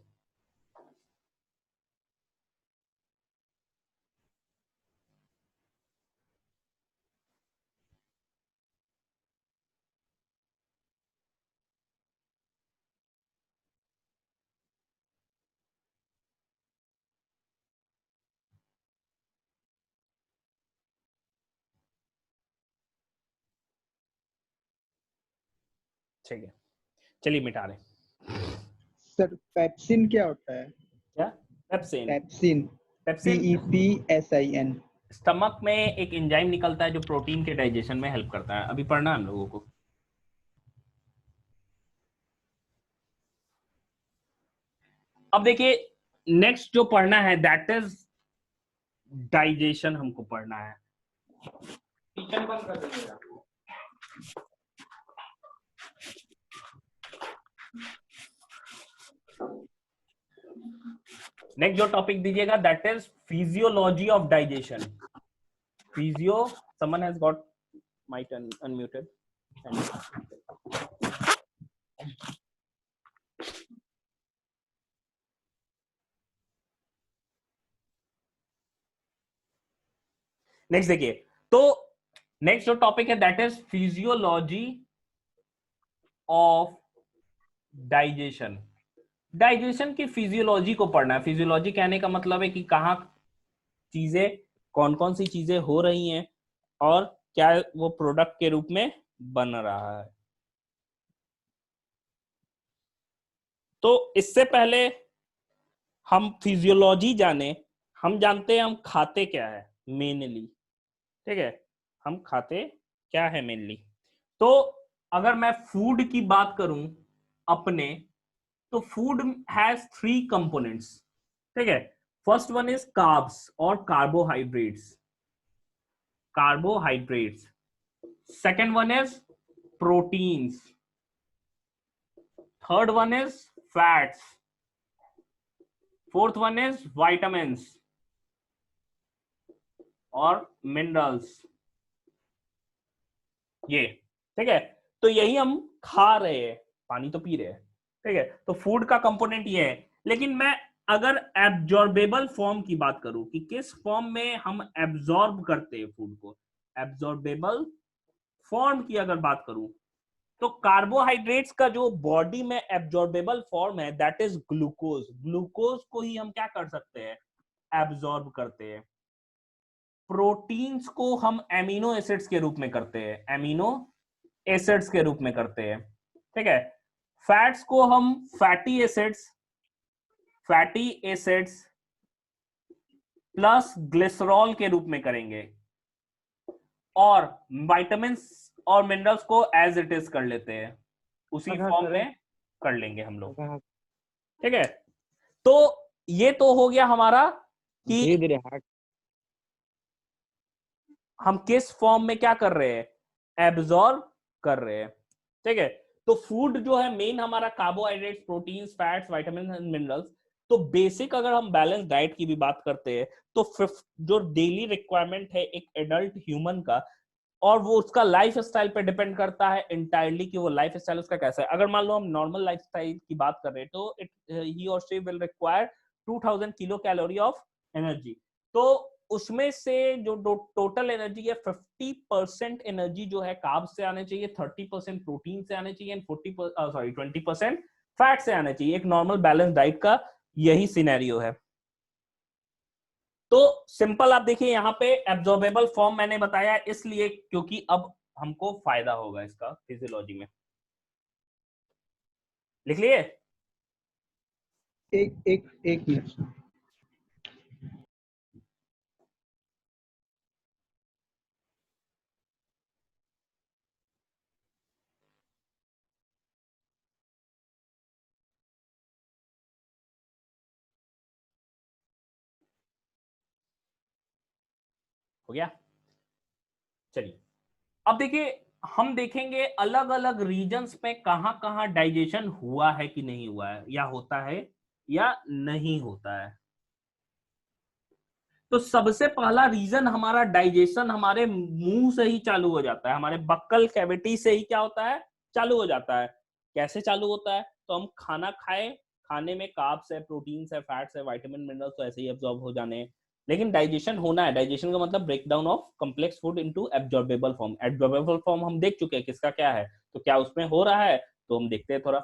ठीक है, चलिए मिटा रहे। सर पेप्सिन क्या होता है, क्या, pepsin, pepsin, pepsin PEPSIN। Stomach में एक एंजाइम निकलता है जो प्रोटीन के डाइजेशन में हेल्प करता है। अभी पढ़ना है हम लोगों को। अब देखिए नेक्स्ट जो पढ़ना है दैट इज डाइजेशन, हमको पढ़ना है। किचन बंद कर दीजिएगा। नेक्स्ट जो टॉपिक दीजिएगा that is physiology of digestion. Physio, someone has got mic unmuted. Next देखिए, तो नेक्स्ट जो टॉपिक है that is physiology of digestion. Digestion की फिजियोलॉजी को पढ़ना है। फिजियोलॉजी कहने का मतलब है कि कहाँ चीजें, कौन कौन सी चीजें हो रही हैं और क्या वो प्रोडक्ट के रूप में बन रहा है। तो इससे पहले हम फिजियोलॉजी जाने, हम जानते हैं हम खाते क्या है मेनली, ठीक है, हम खाते क्या है मेनली। तो अगर मैं फूड की बात करूं अपने, तो फूड हैज 3 कंपोनेंट्स, ठीक है। फर्स्ट वन इज कार्ब्स और carbohydrates, carbohydrates. Second one is proteins, third one is fats, fourth one is vitamins और मिनरल्स, ये, ठीक है। तो यही हम खा रहे हैं, पानी तो पी रहे हैं, ठीक है। तो फूड का कंपोनेंट ये है। लेकिन मैं अगर एब्जॉर्बेबल फॉर्म की बात करूं कि किस फॉर्म में हम एब्जॉर्ब करते हैं फूड को, एब्जॉर्बेबल फॉर्म की अगर बात करूं, तो कार्बोहाइड्रेट्स का जो बॉडी में एब्जॉर्बेबल फॉर्म है दैट इज ग्लूकोज। ग्लूकोज को ही हम क्या कर सकते हैं, एब्जॉर्ब करते हैं। प्रोटीन्स को हम एमिनो एसिड्स के रूप में करते हैं, एमिनो एसिड्स के रूप में करते हैं, ठीक है। फैट्स को हम फैटी एसिड्स प्लस ग्लिसरॉल के रूप में करेंगे, और विटामिन्स और मिनरल्स को एज इट इज कर लेते हैं, उसी फॉर्म में कर लेंगे हम लोग, ठीक है। तो ये तो हो गया हमारा कि हम किस फॉर्म में क्या कर रहे हैं, एब्जॉर्ब कर रहे हैं, ठीक है। तो फूड जो है मेन हमारा carbohydrates, proteins, fats, vitamin and minerals. तो बेसिक अगर हम बैलेंस डाइट की भी बात करते हैं तो जो डेली रिक्वायरमेंट है एक एडल्ट ह्यूमन का, और वो उसका लाइफ स्टाइल पे डिपेंड करता है इंटायरली कि वो लाइफ स्टाइल उसका कैसा है। अगर मान लो हम नॉर्मल लाइफ स्टाइल की बात कर रहे हैं तो ही और she will require 2000 kilo calorie of energy. तो उसमें से जो टोटल एनर्जी है 50% एनर्जी जो है कार्ब्स से आने चाहिए, 30% प्रोटीन से आने चाहिए, 20% फैट से आने चाहिए। एक नॉर्मल बैलेंस डाइट का यही सिनेरियो है। तो सिंपल आप देखिए यहाँ पे एब्जॉर्बेबल फॉर्म मैंने बताया इसलिए क्योंकि अब हमको फायदा होगा इसका फिजियोलॉजी में। लिख लिए? एक मिनट। हो गया? चलिए अब देखिए, हम देखेंगे अलग अलग रीजन्स में कहां कहां डाइजेशन हुआ है कि नहीं हुआ है, या होता है या नहीं होता है। तो सबसे पहला रीजन हमारा डाइजेशन हमारे मुंह से ही चालू हो जाता है, हमारे बक्कल कैविटी से ही क्या होता है, चालू हो जाता है। कैसे चालू होता है? तो हम खाना खाए, खाने में कार्ब्स है, प्रोटीन्स है, फैट्स है, विटामिन मिनरल्स तो ऐसे ही एब्जॉर्ब हो जाने हैं। लेकिन डाइजेशन होना है, डाइजेशन का मतलब break down of complex food into absorbable form. Absorbable form हम देख चुके हैं किसका क्या है, तो क्या उसमें हो रहा है, तो हम देखते हैं थोड़ा।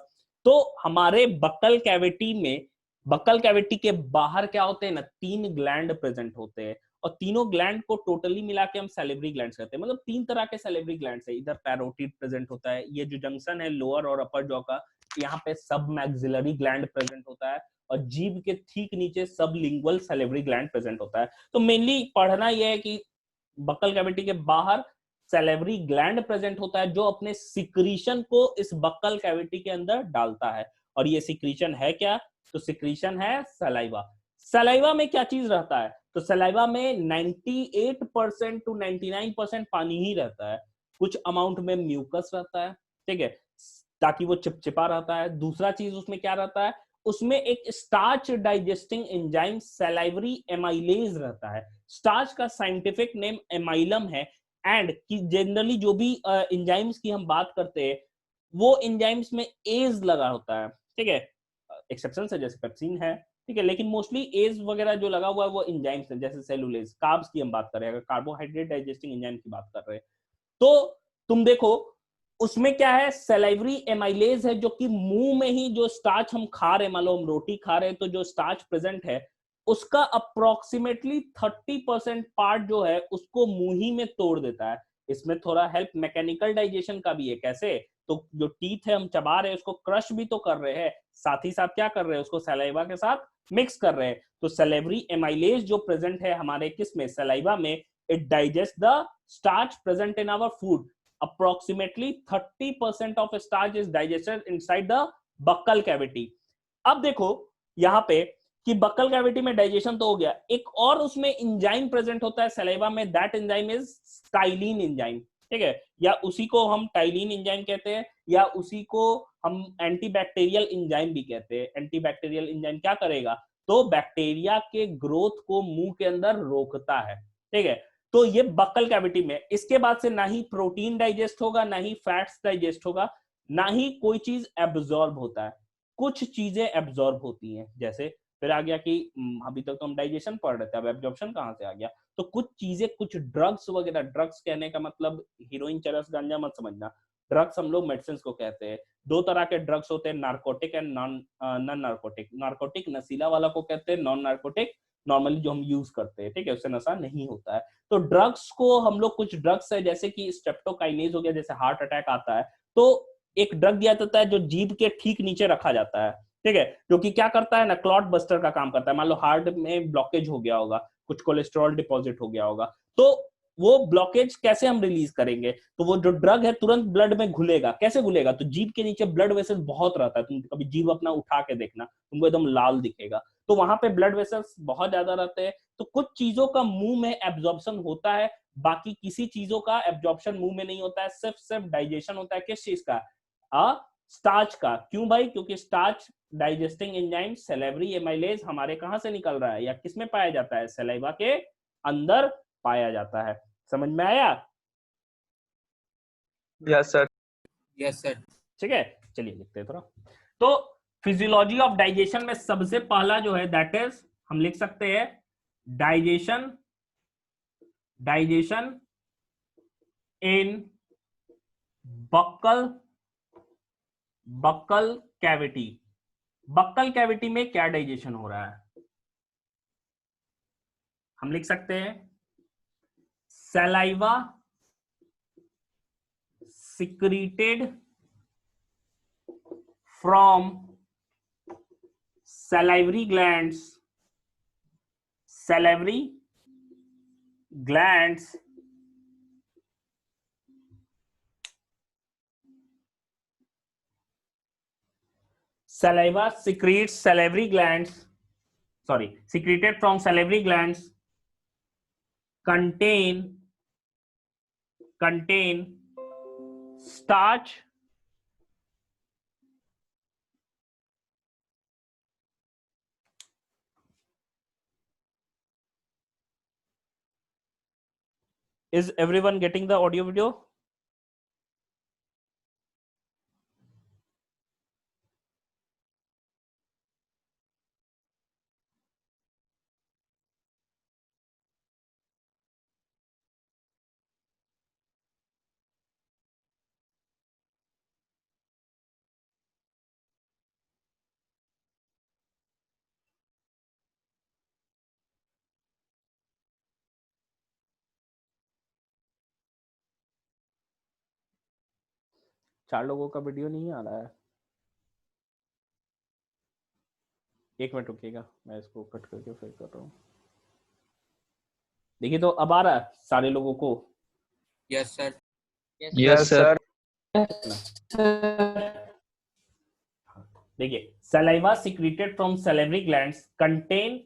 तो हमारे बक्कल कैविटी में, बक्कल कैविटी के बाहर क्या होते हैं ना, 3 ग्लैंड प्रेजेंट होते हैं, और तीनों ग्लैंड को टोटली मिला के हम सैलिवरी ग्लैंड्स कहते हैं। मतलब 3 तरह के सैलिवरी ग्लैंड्स है। इधर पैरोटिड प्रेजेंट होता है, ये जो जंक्शन है लोअर और अपर जॉ का, यहाँ पे सब मैक्सिलरी ग्लैंड प्रेजेंट होता है, और जीभ के ठीक नीचे सब लिंगुअल सैलिवरी ग्लैंड प्रेजेंट होता है। तो मेनली पढ़ना यह है कि बक्कल कैविटी के बाहर सैलिवरी ग्लैंड प्रेजेंट होता है जो अपने सिक्रीशन को इस बक्कल कैविटी के अंदर डालता है, और ये सिक्रीशन है क्या? तो सिक्रीशन है सलाइवा। सलाइवा में क्या चीज रहता है? तो सलाइवा में 98% टू 99% पानी ही रहता है, कुछ अमाउंट में म्यूकस रहता है, ठीक है, ताकि वो चिपचिपा रहता है। दूसरा चीज उसमें क्या रहता है? उसमें एक starch digesting enzyme salivary amylase रहता है। स्टार्च का साइंटिफिक नेम एमाइलम है। एंड कि जनरली जो भी एंजाइम्स की हम बात करते हैं वो एंजाइम्स में एज लगा होता है, ठीक है, एक्सेप्शन है जैसे पेप्सिन है, ठीक है, लेकिन मोस्टली एज वगैरह जो लगा हुआ है वो एंजाइम्स है, जैसे सेलुलेज, कार्ब्स की हम बात कर रहे हैं, अगर कार्बोहाइड्रेट डाइजेस्टिंग एंजाइम की बात कर रहे हैं तो तुम देखो उसमें क्या है, सलाइवरी एमाइलेज है, जो कि मुंह में ही जो स्टार्च हम खा रहे हैं, मान लो हम रोटी खा रहे हैं तो जो स्टार्च प्रेजेंट है उसका अप्रोक्सीमेटली 30% पार्ट जो है उसको मुंह ही में तोड़ देता है। इसमें थोड़ा हेल्प मैकेनिकल डाइजेशन का भी है। कैसे? तो जो टीथ है हम चबा रहे हैं उसको क्रश भी तो कर रहे हैं, साथ ही साथ क्या कर रहे हैं, उसको सलाइवा के साथ मिक्स कर रहे हैं। तो सलाइवरी एमाइलेज जो प्रेजेंट है हमारे किस में, सलाइवा में, it digest the starch present in our food. approximately 30% of starch is digested inside the buccal cavity। अब देखो यहां पे कि बक्कल कैविटी में डाइजेशन तो हो गया, एक और उसमें एंजाइम प्रेजेंट होता है सलाइवा में, that enzyme is ptyalin enzyme, ठीक है, या उसी को हम टाइलिन एंजाइम कहते हैं, या उसी को हम एंटीबैक्टीरियल एंजाइम भी कहते हैं। एंटीबैक्टीरियल एंजाइम क्या करेगा? तो बैक्टीरिया के ग्रोथ को मुंह के अंदर रोकता है, ठीक है। तो ये बक्कल कैविटी में, इसके बाद से ना ही प्रोटीन डाइजेस्ट होगा, ना ही फैट्स डाइजेस्ट होगा, ना ही कोई चीज एब्जॉर्ब होता है। कुछ चीजें एब्जॉर्ब होती हैं, जैसे फिर आ गया कि अभी तक तो हम डाइजेशन पढ़ रहे थे, अब एब्जॉर्प्शन कहां से आ गया? तो कुछ चीजें, कुछ ड्रग्स वगैरह, ड्रग्स कहने का मतलब हीरोइन, चरस, गांजा मत समझना, ड्रग्स हम लोग मेडिसिन को कहते हैं। दो तरह के ड्रग्स होते हैं, narcotic and non narcotic. Narcotic नशीला वाला को कहते हैं, नॉन नार्कोटिक नॉर्मली जो हम यूज करते हैं, ठीक है, उससे नशा नहीं होता है। तो ड्रग्स को हम लोग, कुछ ड्रग्स है जैसे कि स्ट्रेप्टोकाइनेज हो गया, जैसे हार्ट अटैक आता है तो एक ड्रग दिया जाता है जो जीभ के ठीक नीचे रखा जाता है, ठीक है, जो कि क्या करता है ना, क्लॉट बस्टर का काम करता है। मान लो हार्ट में ब्लॉकेज हो गया होगा, कुछ कोलेस्ट्रॉल डिपॉजिट हो गया होगा, तो वो ब्लॉकेज कैसे हम रिलीज करेंगे? तो वो जो ड्रग है तुरंत ब्लड में घुलेगा। कैसे घुलेगा? तो जीभ के नीचे ब्लड वेसल्स बहुत रहता है, तुम कभी जीभ अपना उठा के देखना, तुमको एकदम लाल दिखेगा, तो वहां पे ब्लड वेसल्स बहुत ज्यादा रहते हैं। तो कुछ चीजों का मुंह में एब्जॉर्प्शन होता है, बाकी किसी चीजों का एब्जॉर्प्शन मुंह में नहीं होता है, सिर्फ डाइजेशन होता है। किस चीज का? स्टार्च का। क्यों भाई? क्योंकि starch digesting enzyme salivary amylase हमारे कहां से निकल रहा है, या किसमें पाया जाता है? सलाइवा के अंदर पाया जाता है। समझ में आया? Yes sir. Yes sir. ठीक है, चलिए लिखते हैं थोड़ा। तो फिजियोलॉजी ऑफ डाइजेशन में सबसे पहला जो है दैट इज, हम लिख सकते हैं digestion, digestion in buccal, buccal cavity. Buccal cavity में क्या डाइजेशन हो रहा है? हम लिख सकते हैं saliva secreted from salivary glands, salivary glands saliva secretes salivary glands, sorry, secreted from salivary glands contain starch Is everyone getting the audio video? चार लोगों का वीडियो नहीं आ रहा है। एक मिनट रुकिएगा, मैं इसको कट करके फिर कर रहा हूँ। देखिए तो अब आ रहा है सारे लोगों को? Yes sir. Yes sir. देखिए saliva secreted from salivary glands contain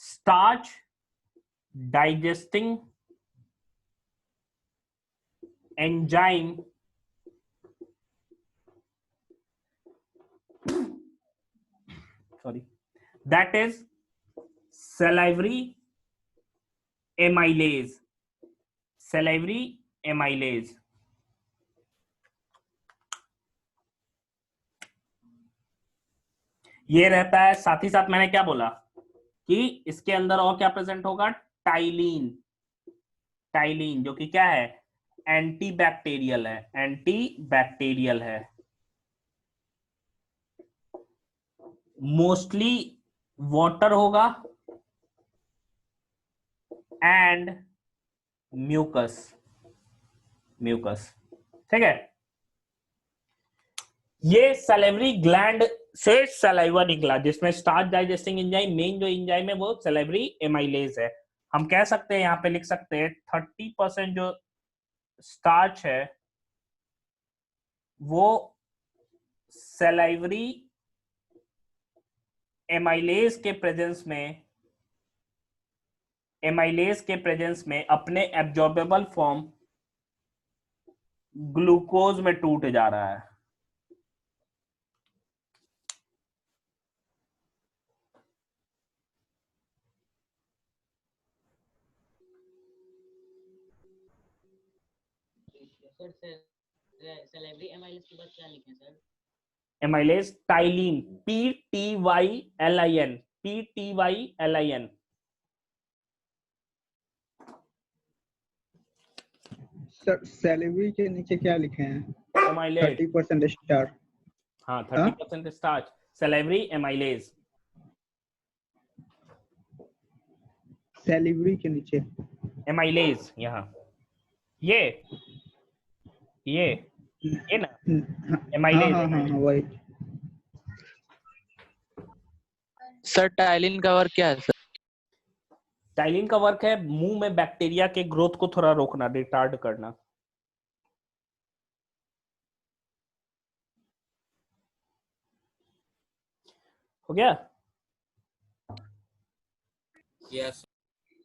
starch digesting enzyme sorry that is salivary amylase salivary amylase ये रहता है। साथ ही साथ मैंने क्या बोला कि इसके अंदर और क्या प्रेजेंट होगा, टाइलिन। टाइलिन जो कि क्या है, एंटी बैक्टीरियल है, एंटी बैक्टीरियल है। मोस्टली वाटर होगा एंड म्यूकस, म्यूकस, ठीक है। ये सैलिवरी ग्लैंड से सलाइवा निकला जिसमें स्टार्च डाइजेस्टिंग एंजाइम, मेन जो एंजाइम है वो सैलिवरी एमाइलेज है। हम कह सकते हैं, यहाँ पे लिख सकते हैं 30% जो स्टार्च है वो सैलिवरी एमाइलेज के प्रेजेंस में, एमाइलेज के प्रेजेंस में अपने एब्जॉर्बेबल फॉर्म ग्लूकोज में टूट जा रहा है। सैलिवरी एमाइलेज के बाद क्या लिखें sir? Amylase ptyalin, PTYLIN, PTYLIN। Sir salary के नीचे क्या लिखे हैं? Amylase 30% star. हाँ 30% स्टार्च, सैलिवरी एमाइलेज। सैलरी के नीचे एमाइलेज यहाँ ये ना एमाइलेज, हाँ वही। सर टाइलिन का वर्क क्या है सर? टाइलिन का वर्क है मुंह में बैक्टीरिया के ग्रोथ को थोड़ा रोकना, रिटार्ड करना। हो गया? Yes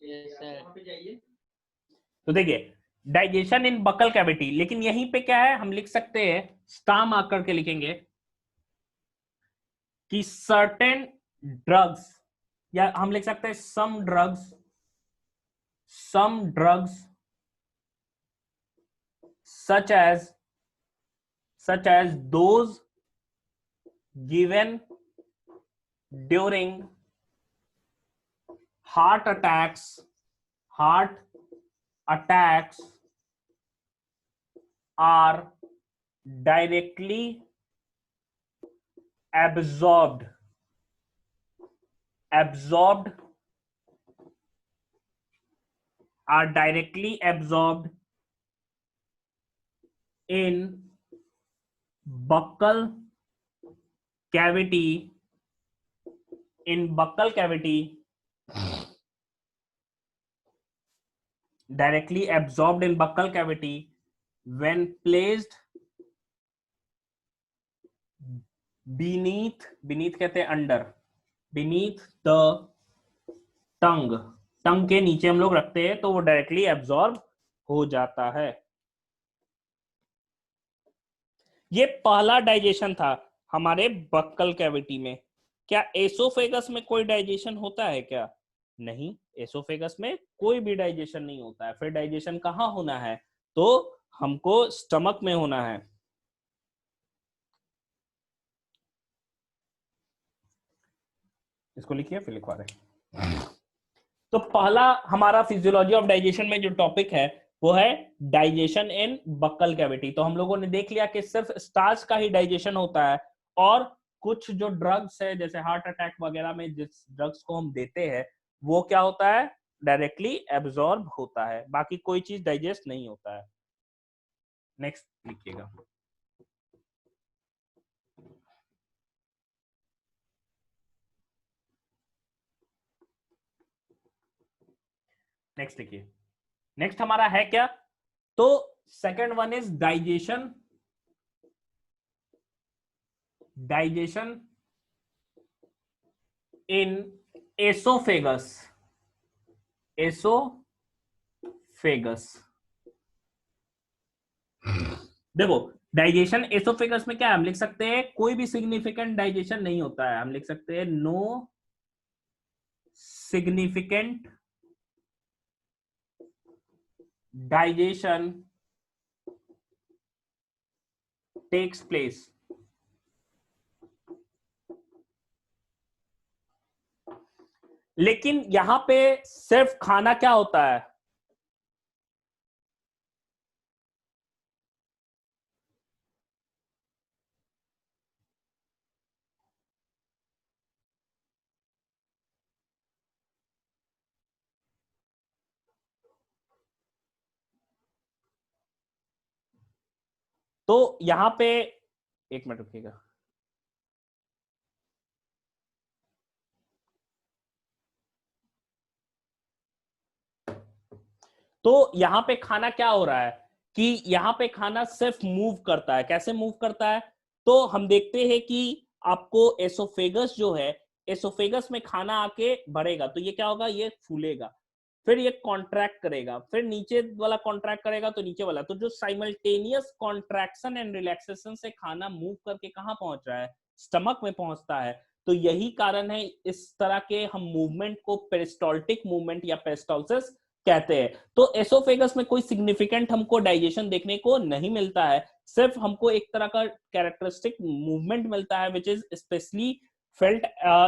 sir. तो देखिए डाइजेशन इन बकल कैविटी, लेकिन यहीं पे क्या है, हम लिख सकते हैं स्टार मार्क करके लिखेंगे कि सर्टेन ड्रग्स, या हम लिख सकते हैं some drugs such as those given during heart attacks are directly absorbed in buccal cavity, directly absorbed in buccal cavity when placed beneath कहते हैं अंडर, beneath the टंग के नीचे हम लोग रखते हैं तो वो डायरेक्टली एब्जॉर्ब हो जाता है। ये पहला डाइजेशन था हमारे बक्कल कैविटी में। क्या एसोफेगस में कोई डाइजेशन होता है क्या? नहीं, एसोफेगस में कोई भी डाइजेशन नहीं होता है। फिर डाइजेशन कहाँ होना है? तो हमको स्टमक में होना है। इसको लिखिए फिर लिखवा रहे। तो पहला हमारा फिजियोलॉजी ऑफ डाइजेशन में जो टॉपिक है वो है डाइजेशन इन बक्कल कैविटी। तो हम लोगों ने देख लिया कि सिर्फ स्टार्च का ही डाइजेशन होता है, और कुछ जो ड्रग्स है जैसे हार्ट अटैक वगैरह में जिस ड्रग्स को हम देते हैं वो क्या होता है, डायरेक्टली एब्जॉर्ब होता है, बाकी कोई चीज डाइजेस्ट नहीं होता है। नेक्स्ट लिखिएगा। नेक्स्ट देखिए, नेक्स्ट हमारा है क्या, तो second one is digestion in esophagus. esophagus देखो डाइजेशन एसोफेगस में क्या है, हम लिख सकते हैं कोई भी सिग्निफिकेंट डाइजेशन नहीं होता है, हम लिख सकते हैं no significant digestion takes place. लेकिन यहां पे सिर्फ खाना क्या होता है, तो यहां पे एक मिनट रुकिएगा, तो यहां पे खाना क्या हो रहा है कि यहां पे खाना सिर्फ मूव करता है। कैसे मूव करता है, तो हम देखते हैं कि आपको एसोफेगस जो है, एसोफेगस में खाना आके बढ़ेगा तो ये क्या होगा, ये फूलेगा, फिर ये कॉन्ट्रैक्ट करेगा, फिर नीचे वाला कॉन्ट्रैक्ट करेगा तो नीचे वाला, तो जो साइमल्टेनियस कॉन्ट्रैक्शन एंड रिलैक्सेशन से खाना मूव करके कहां पहुंच रहा है, स्टमक में पहुंचता है। तो यही कारण है इस तरह के हम मूवमेंट को पेरिस्टाल्टिक मूवमेंट या पेरिस्टाल्सिस कहते हैं। तो एसोफेगस में कोई सिग्निफिकेंट हमको डाइजेशन देखने को नहीं मिलता है, सिर्फ हमको एक तरह का कैरेक्टरिस्टिक मूवमेंट मिलता है which is specially felt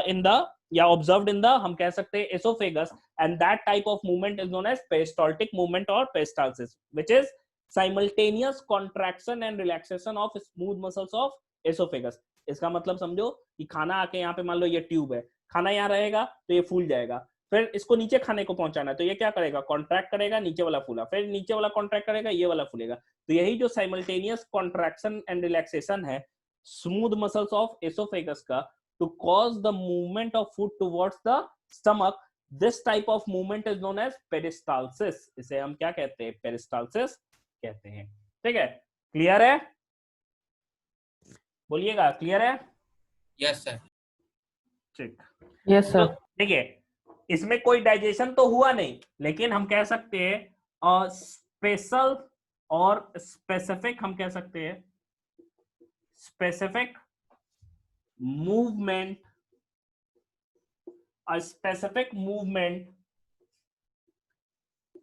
in the या ऑब्जर्व्ड इन द, हम कह सकते हैं oesophagus, and that type of movement is known as peristaltic movement और peristalsis which is simultaneous contraction and relaxation of smooth muscles of oesophagus. इसका मतलब समझो कि खाना आके यहाँ पे मान लो ये ट्यूब है, खाना यहाँ रहेगा तो ये फूल जाएगा, फिर इसको नीचे खाने को पहुंचाना है तो ये क्या करेगा, कॉन्ट्रैक्ट करेगा, नीचे वाला फूला, फिर नीचे वाला कॉन्ट्रैक्ट करेगा, ये वाला फूलेगा। तो यही जो साइमल्टेनियस कॉन्ट्रैक्शन एंड रिलैक्सेशन है स्मूथ मसल्स ऑफ एसोफेगस का to cause the movement of food towards the stomach, this type of movement is known as peristalsis. इसे हम क्या कहते हैं, पेरिस्टाल्सिस कहते हैं। ठीक है, क्लियर है, बोलिएगा क्लियर है। Yes sir. ठीक, यस तो सर। देखिए इसमें कोई डाइजेशन तो हुआ नहीं, लेकिन हम कह सकते हैं स्पेशल और स्पेसिफिक, हम कह सकते हैं specific movement, a specific movement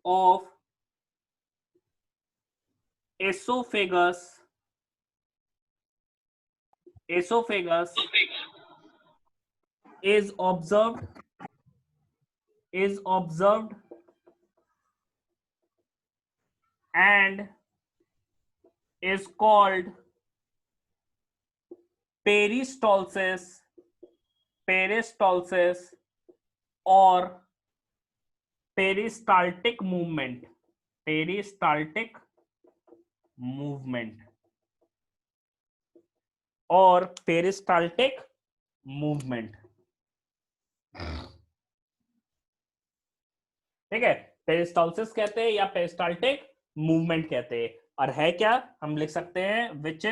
of esophagus is observed and is called peristalsis or peristaltic movement और पेरिस्टाल्टिक मूवमेंट। ठीक है, पेरिस्टाल्सिस कहते हैं या पेरिस्टाल्टिक मूवमेंट कहते हैं, और है क्या, हम लिख सकते हैं which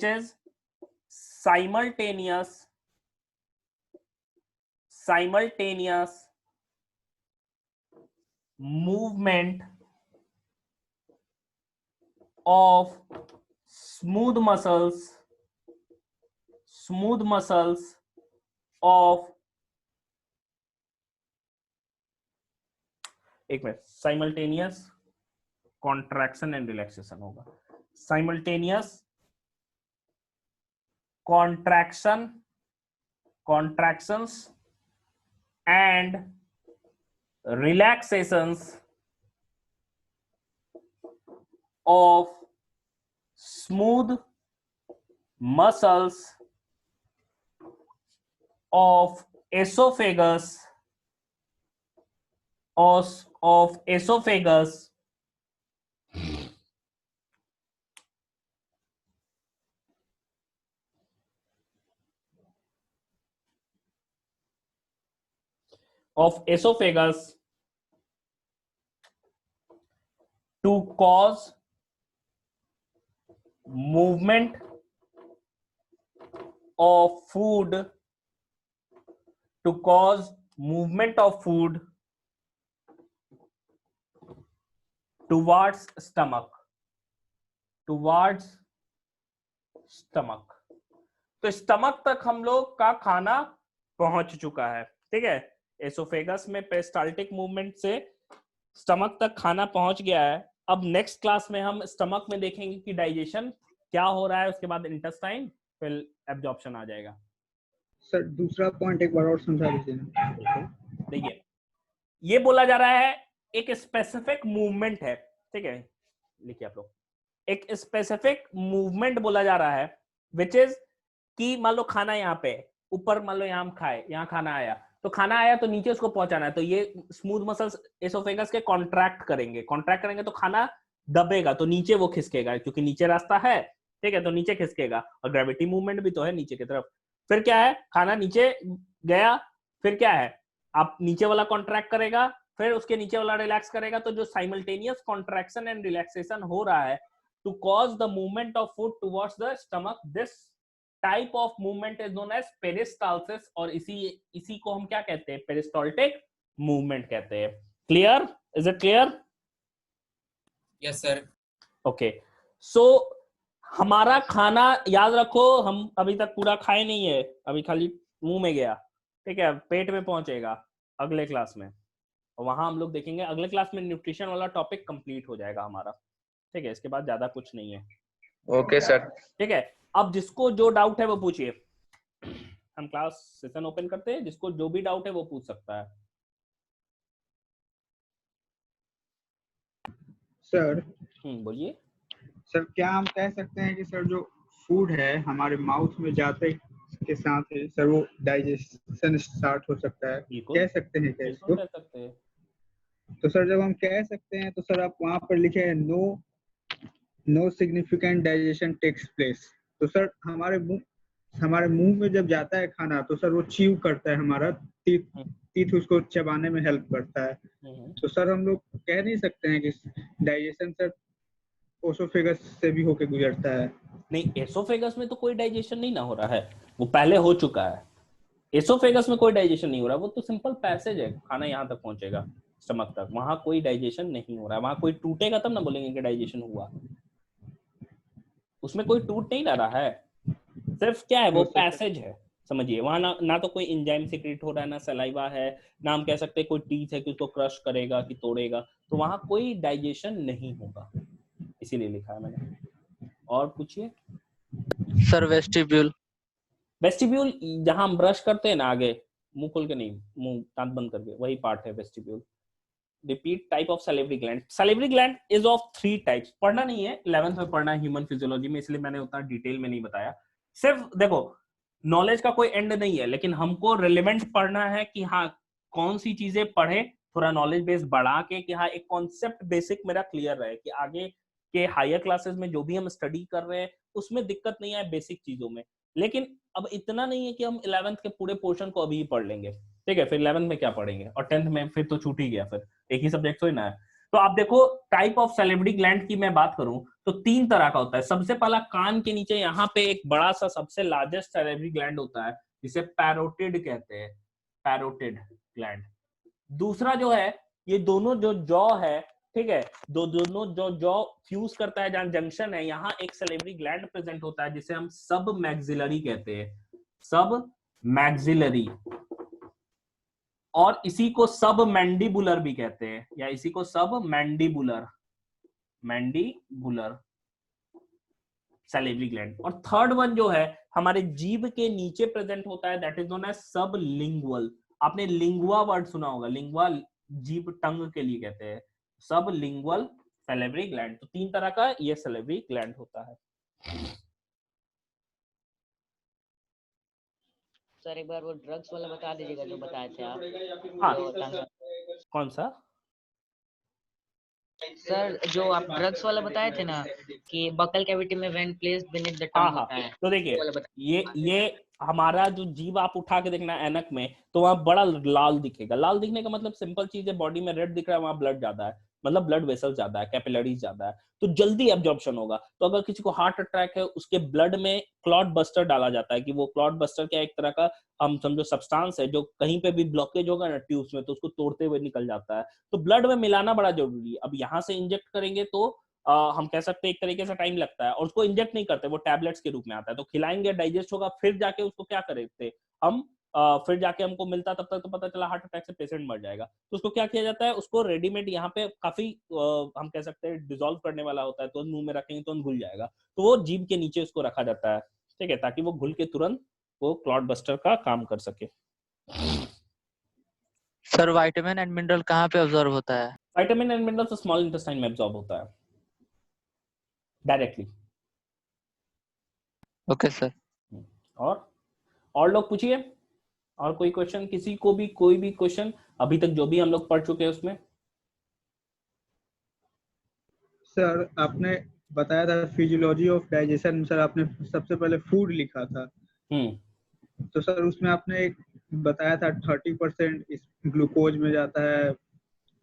is simultaneous movement of smooth muscles of, एक minute, simultaneous contraction and relaxation होगा, simultaneous contractions and relaxations of smooth muscles of esophagus to cause movement of food to cause movement of food towards stomach. तो स्टमक तक हम लोग का खाना पहुंच चुका है, ठीक है। एसोफेगस में पेरिस्टाल्टिक मूवमेंट से स्टमक तक खाना पहुंच गया है। अब नेक्स्ट क्लास में हम स्टमक में देखेंगे कि डाइजेशन क्या हो रहा है, उसके बाद इंटेस्टाइन, फिर एब्जॉर्प्शन आ जाएगा। सर दूसरा पॉइंट एक बार और समझा दीजिए। देखिए, ये बोला जा रहा है एक स्पेसिफिक मूवमेंट है, ठीक है, लिखिए आप लोग, एक स्पेसिफिक मूवमेंट बोला जा रहा है विच इज कि मान लो खाना यहाँ पे ऊपर, मान लो यहाँ हम खाए, यहाँ खाना आया, तो खाना आया तो नीचे उसको पहुंचाना है, तो ये स्मूथ मसल्स एसोफेगस के कॉन्ट्रैक्ट करेंगे तो खाना दबेगा, तो नीचे वो खिसकेगा, क्योंकि नीचे रास्ता है, ठीक है, तो नीचे खिसकेगा, और ग्रेविटी मूवमेंट भी तो है नीचे की तरफ। फिर क्या है, खाना नीचे गया, फिर क्या है, आप नीचे वाला कॉन्ट्रैक्ट करेगा, फिर उसके नीचे वाला रिलैक्स करेगा, तो जो साइमल्टेनियस कॉन्ट्रैक्शन एंड रिलैक्सेशन हो रहा है to cause the movement of food towards the stomach, this type of movement is known as peristalsis, और इसी को हम क्या कहते हैं, पेरिस्टाल्टिक मूवमेंट कहते हैं। Clear? Is it clear? Yes sir. Okay, so हमारा खाना याद रखो, हम अभी तक पूरा खाए नहीं है, अभी खाली मुंह में गया, ठीक है, पेट में पहुंचेगा अगले क्लास में, और वहां हम लोग देखेंगे, अगले क्लास में न्यूट्रिशन वाला टॉपिक कंप्लीट हो जाएगा हमारा, ठीक है, इसके बाद ज्यादा कुछ नहीं है। Okay sir. ठीक है, अब जिसको जो डाउट है वो पूछिए, हम क्लास सेशन ओपन करते हैं, जिसको जो भी डाउट है वो पूछ सकता है। सर बोलिए। सर क्या हम कह सकते हैं कि सर जो फूड है हमारे माउथ में जाते के साथ ही सर वो डाइजेशन स्टार्ट हो सकता है, कह सकते हैं क्या इसको? कह सकते हैं। तो सर जब हम कह सकते हैं तो सर आप वहां पर लिखे हैं no significant digestion takes place, तो सर हमारे मुंह में जब जाता है खाना तो सर वो च्यू करता है, हमारा टीथ उसको चबाने में हेल्प करता है, तो सर हम लोग कह नहीं सकते हैं कि डाइजेशन सर ओसोफेगस से भी होके गुजरता है? नहीं, एसोफेगस में तो कोई डाइजेशन नहीं ना हो रहा है, वो पहले हो चुका है। एसोफेगस में कोई डाइजेशन नहीं हो रहा, वो तो सिंपल पैसेज है, खाना यहाँ तक पहुंचेगा स्टमक तक, वहां कोई डाइजेशन नहीं हो रहा है, वहां कोई टूटेगा तब ना बोलेंगे कि डाइजेशन हुआ, उसमें कोई टूट नहीं रहा है, सिर्फ क्या है वो पैसेज है, समझिए, वहां ना तो कोई एंजाइम सीक्रेट हो रहा है, ना सलाइवा है, ना हम कह सकते हैं कोई टीथ है कि उसको क्रश करेगा कि तोड़ेगा, तो वहां कोई डाइजेशन नहीं होगा, इसीलिए लिखा है मैंने। और पूछिए सर। वेस्टिब्यूल जहां हम ब्रश करते हैं ना, आगे मुंह खोल के नहीं, मुंह दांत बंद करके, वही पार्ट है vestibule. Repeat type of salivary gland. Salivary gland is of 3 types, पढ़ना नहीं है, 11th में पढ़ना है ह्यूमन फिजियोलॉजी में, इसलिए मैंने उतना डिटेल में नहीं बताया। सिर्फ देखो, नॉलेज का कोई एंड नहीं है, लेकिन हमको रिलेवेंट पढ़ना है कि हाँ कौन सी चीजें पढ़े, थोड़ा नॉलेज बेस बढ़ा के, कि हाँ एक कॉन्सेप्ट बेसिक मेरा क्लियर रहे, कि आगे के हायर क्लासेस में जो भी हम स्टडी कर रहे हैं उसमें दिक्कत नहीं आए बेसिक चीजों में। लेकिन अब इतना नहीं है कि हम 11th के पूरे पोर्शन को अभी पढ़ लेंगे, ठीक है, फिर 11th में क्या पढ़ेंगे, और 10th में फिर तो छूट ही गया, फिर एक ही सब्जेक्ट तो ही ना है। तो आप देखो, टाइप ऑफ सैलिवरी ग्लैंड की मैं बात करूं तो 3 तरह का होता है। सबसे पहला, कान के नीचे यहाँ पे एक बड़ा सा सबसे लार्जेस्ट सैलिवरी ग्लैंड होता है, जिसे पैरोटिड कहते हैं, पैरोटिड ग्लैंड। दूसरा जो है, ये दोनों जो जॉ है, ठीक है, दोनों जो जॉ फ्यूज करता है, जहां जंक्शन है, यहाँ एक सैलिवरी ग्लैंड प्रेजेंट होता है, जिसे हम सब मैक्सिलरी कहते हैं, सब मैक्सिलरी, और इसी को सब मैंडिबुलर भी कहते हैं, या इसी को सब मैंडिबुलर सैलिवरी ग्लैंड। और थर्ड वन जो है हमारे जीभ के नीचे प्रेजेंट होता है, दैट इज नोन एज सब लिंगुअल। आपने लिंगुआ वर्ड सुना होगा, लिंगुआ जीभ टंग के लिए कहते हैं, सब लिंगुअल सैलिवरी ग्लैंड। तो 3 तरह का ये सैलिवरी ग्लैंड होता है। सर एक बार वो ड्रग्स वाला बता दीजिएगा जो बताए थे आप। हाँ, कौन सा सर? जो आप ड्रग्स वाला बताए थे ना, कि बकल कैविटी में व्हेन प्लेस्ड बीनीथ द हाँ टंग होता है, तो देखिए, ये हमारा जो जीभ आप उठा के देखना ऐनक में, तो वहां बड़ा लाल दिखेगा। लाल दिखने का मतलब सिंपल चीज है, बॉडी में रेड दिख रहा है, वहां ब्लड ज्यादा है। मतलब ब्लड वेसल ज्यादा है, कैपिलरीज ज्यादा है, तो जल्दी एब्जॉर्प्शन होगा। तो अगर किसी को हार्ट अटैक है, उसके ब्लड में क्लॉट बस्टर डाला जाता है, कि वो क्लॉट बस्टर क्या एक तरह का हम समझो सब्सटेंस है जो कहीं पे भी ब्लॉकेज होगा ना ट्यूब्स में, तो उसको तोड़ते हुए निकल जाता है। तो ब्लड में मिलाना बड़ा जरूरी है। अब यहाँ से इंजेक्ट करेंगे तो हम कह सकते हैं एक तरीके से टाइम लगता है, और उसको इंजेक्ट नहीं करते, वो टैबलेट्स के रूप में आता है। तो खिलाएंगे, डाइजेस्ट होगा, फिर जाके उसको क्या करते हम, फिर जाके हमको मिलता, तब तक तो पता चला हार्ट अटैक से पेशेंट मर जाएगा। तो उसको क्या किया जाता है, उसको रेडीमेड यहाँ पे काफी हम कह सकते हैं डिसॉल्व करने वाला होता है, तो मुंह में रखेंगे तो घुल जाएगा, तो वो जीभ के नीचे उसको रखा जाता है, ठीक है, ताकि वो घुल के तुरंत वो क्लॉट बस्टर का काम कर सके। सर विटामिन एंड मिनरल कहाँ पे ऑब्जर्व होता है? Vitamin and mineral small intestine में एब्जॉर्ब होता है डायरेक्टली। Okay sir. और लोग पूछिए, और कोई क्वेश्चन, किसी को भी कोई भी क्वेश्चन अभी तक जो भी हम लोग पढ़ चुके हैं उसमें? सर आपने बताया था फिजियोलॉजी ऑफ डाइजेशन, सर आपने सबसे पहले फूड लिखा था, तो सर उसमें आपने एक बताया था 30% इस ग्लूकोज में जाता है,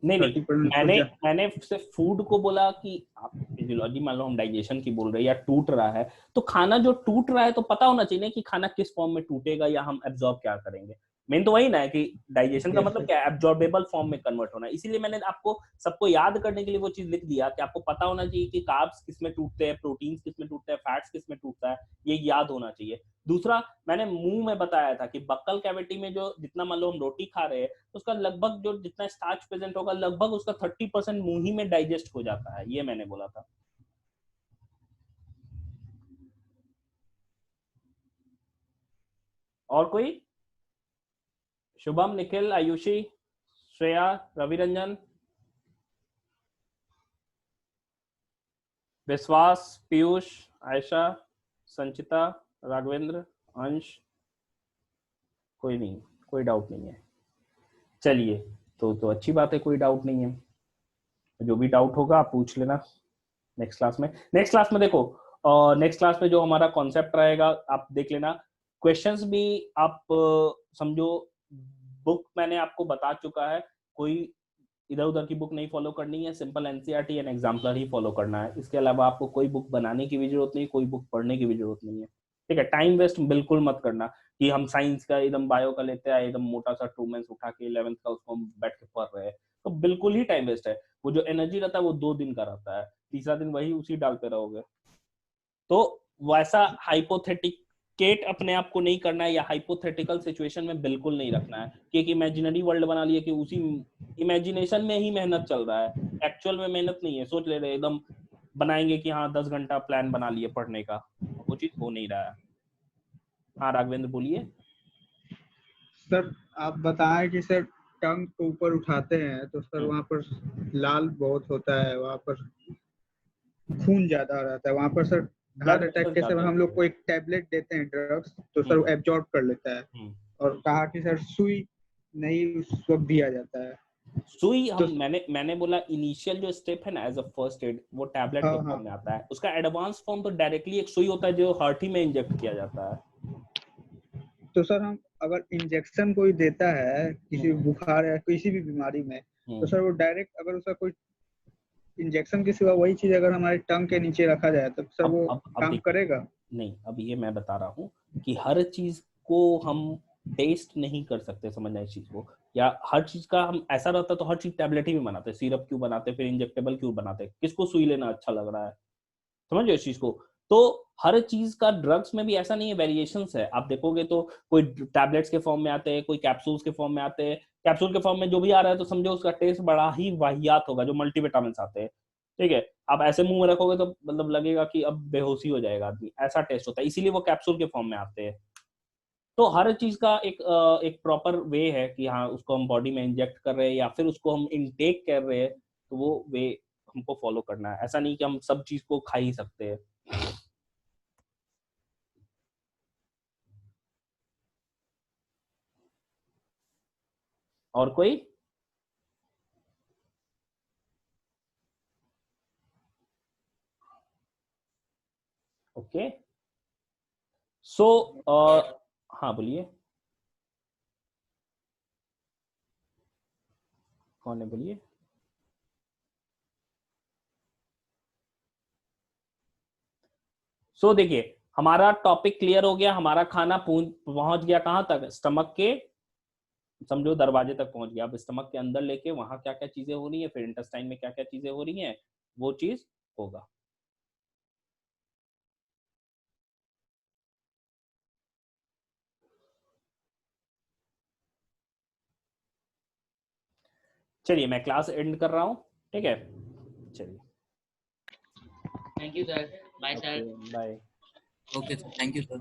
नहीं 30% मैंने सिर्फ फूड को बोला कि आप फिजियोलॉजी मान लो हम डाइजेशन की बोल रहे हैं या टूट रहा है, तो खाना जो टूट रहा है तो पता होना चाहिए कि खाना किस फॉर्म में टूटेगा या हम एब्जॉर्ब क्या करेंगे। मेन तो वही ना है कि डाइजेशन का मतलब क्या है, एब्जॉर्बेबल फॉर्म में कन्वर्ट होना। इसीलिए मैंने आपको सबको याद करने के लिए वो चीज लिख दिया कि आपको पता होना चाहिए कि कार्ब्स किस में टूटते हैं, प्रोटीन्स किस में टूटते हैं, फैट्स किस में टूटता है, ये याद होना चाहिए। दूसरा, मैंने मुंह में बताया था कि बक्कल कैविटी में जो जितना मान लो हम रोटी खा रहे हैं, तो उसका लगभग जो जितना स्टार्च प्रेजेंट होगा लगभग उसका 30% मुंह ही में डाइजेस्ट हो जाता है, ये मैंने बोला था। और कोई? शुभम, निखिल, आयुषी, श्रेया, रविरंजन, विश्वास, पीयूष, आयशा, संचिता, राघवेंद्र, अंश? कोई नहीं, कोई डाउट नहीं है। चलिए, तो अच्छी बात है, कोई डाउट नहीं है। जो भी डाउट होगा आप पूछ लेना नेक्स्ट क्लास में। नेक्स्ट क्लास में देखो, नेक्स्ट क्लास में जो हमारा कॉन्सेप्ट रहेगा आप देख लेना। क्वेश्चंस भी आप समझो, बुक मैंने आपको बता चुका है, कोई इधर उधर की बुक नहीं फॉलो करनी है, simple NCERT and exemplar he follow करना है। इसके अलावा आपको कोई बुक बनाने की भी जरूरत नहीं, कोई बुक पढ़ने की भी जरूरत नहीं है, ठीक है। टाइम वेस्ट बिल्कुल मत करना कि हम साइंस का एकदम बायो का लेते हैं, एकदम मोटा सा 2 मंथ्स उठा के 11th का उसको हम बैठ के पढ़ रहे हैं, तो बिल्कुल ही टाइम वेस्ट है। वो जो एनर्जी रहता है वो 2 दिन का रहता है, तीसरा दिन वही उसी डालते रहोगे। तो वैसा हाइपोथेटिकेट अपने आप को नहीं करना है, या हाइपोथेटिकल सिचुएशन में बिल्कुल नहीं रखना है कि एक इमेजिनरी वर्ल्ड बना लिया कि उसी इमेजिनेशन में ही मेहनत चल रहा है, एक्चुअल में मेहनत नहीं है। सोच ले रहे एकदम बनाएंगे कि हाँ 10 घंटा प्लान बना लिए पढ़ने का, वो चीज हो नहीं रहा है। हाँ राघवेंद्र बोलिए। सर आप बताएं कि सर टंग को ऊपर उठाते हैं तो सर वहाँ पर लाल बहुत होता है, वहाँ पर खून ज्यादा रहता है, वहाँ पर सर हार्ट अटैक के समय हम लोग को एक टैबलेट देते हैं ड्रग्स, तो सर वो एब्जॉर्ब कर लेता है, और कहा कि सर सुई नहीं उस वक्त दिया जाता है। सुई तो हम मैंने बोला इनिशियल जो स्टेप है ना एज अ फर्स्ट एड, वो टैबलेट के फॉर्म में आता है। उसका एडवांस फॉर्म तो डायरेक्टली एक सुई होता है जो हार्ट ही में इंजेक्ट किया जाता है। तो सर हम अगर इंजेक्शन कोई देता है किसी बुखार या किसी भी बीमारी में, तो सर वो डायरेक्ट अगर उसका कोई इंजेक्शन के सिवा वही चीज अगर हमारे टंग के नीचे रखा जाए तो सर वो काम करेगा? नहीं, अब ये मैं बता रहा हूँ कि हर चीज को हम टेस्ट नहीं कर सकते, समझना इस चीज को। या हर चीज का हम ऐसा रहता तो हर चीज टैबलेट ही में बनाते, सिरप क्यों बनाते, फिर इंजेक्टेबल क्यों बनाते, किसको सुई लेना अच्छा लग रहा है, समझो इस चीज को। तो हर चीज का ड्रग्स में भी ऐसा नहीं है, वेरिएशंस है। आप देखोगे तो कोई टैबलेट्स के फॉर्म में आते हैं, कोई कैप्सूल्स के फॉर्म में आते हैं। कैप्सूल के फॉर्म में जो भी आ रहा है तो समझो उसका टेस्ट बड़ा ही वाहियात होगा, जो मल्टीविटामिन आते हैं, ठीक है। आप ऐसे मुंह में रखोगे तो मतलब लगेगा कि अब बेहोशी हो जाएगा आदमी, ऐसा टेस्ट होता है, इसीलिए वो कैप्सूल के फॉर्म में आते हैं। तो हर चीज का एक प्रॉपर वे है कि हाँ उसको हम बॉडी में इंजेक्ट कर रहे हैं या फिर उसको हम इनटेक कर रहे हैं, तो वो वे हमको फॉलो करना है। ऐसा नहीं कि हम सब चीज को खा ही सकते हैं। और कोई? ओके, सो हाँ बोलिए, कौन है बोलिए। सो देखिए हमारा टॉपिक क्लियर हो गया, हमारा खाना पहुंच गया कहां तक, स्टमक के समझो दरवाजे तक पहुंच गया। अब स्टमक के अंदर लेके वहां क्या क्या चीजें हो रही है, फिर इंटेस्टाइन में क्या क्या चीजें हो रही हैं, वो चीज होगा। चलिए मैं क्लास एंड कर रहा हूं, ठीक है, चलिए thank you sir, bye sir. Bye. Okay sir, thank you sir.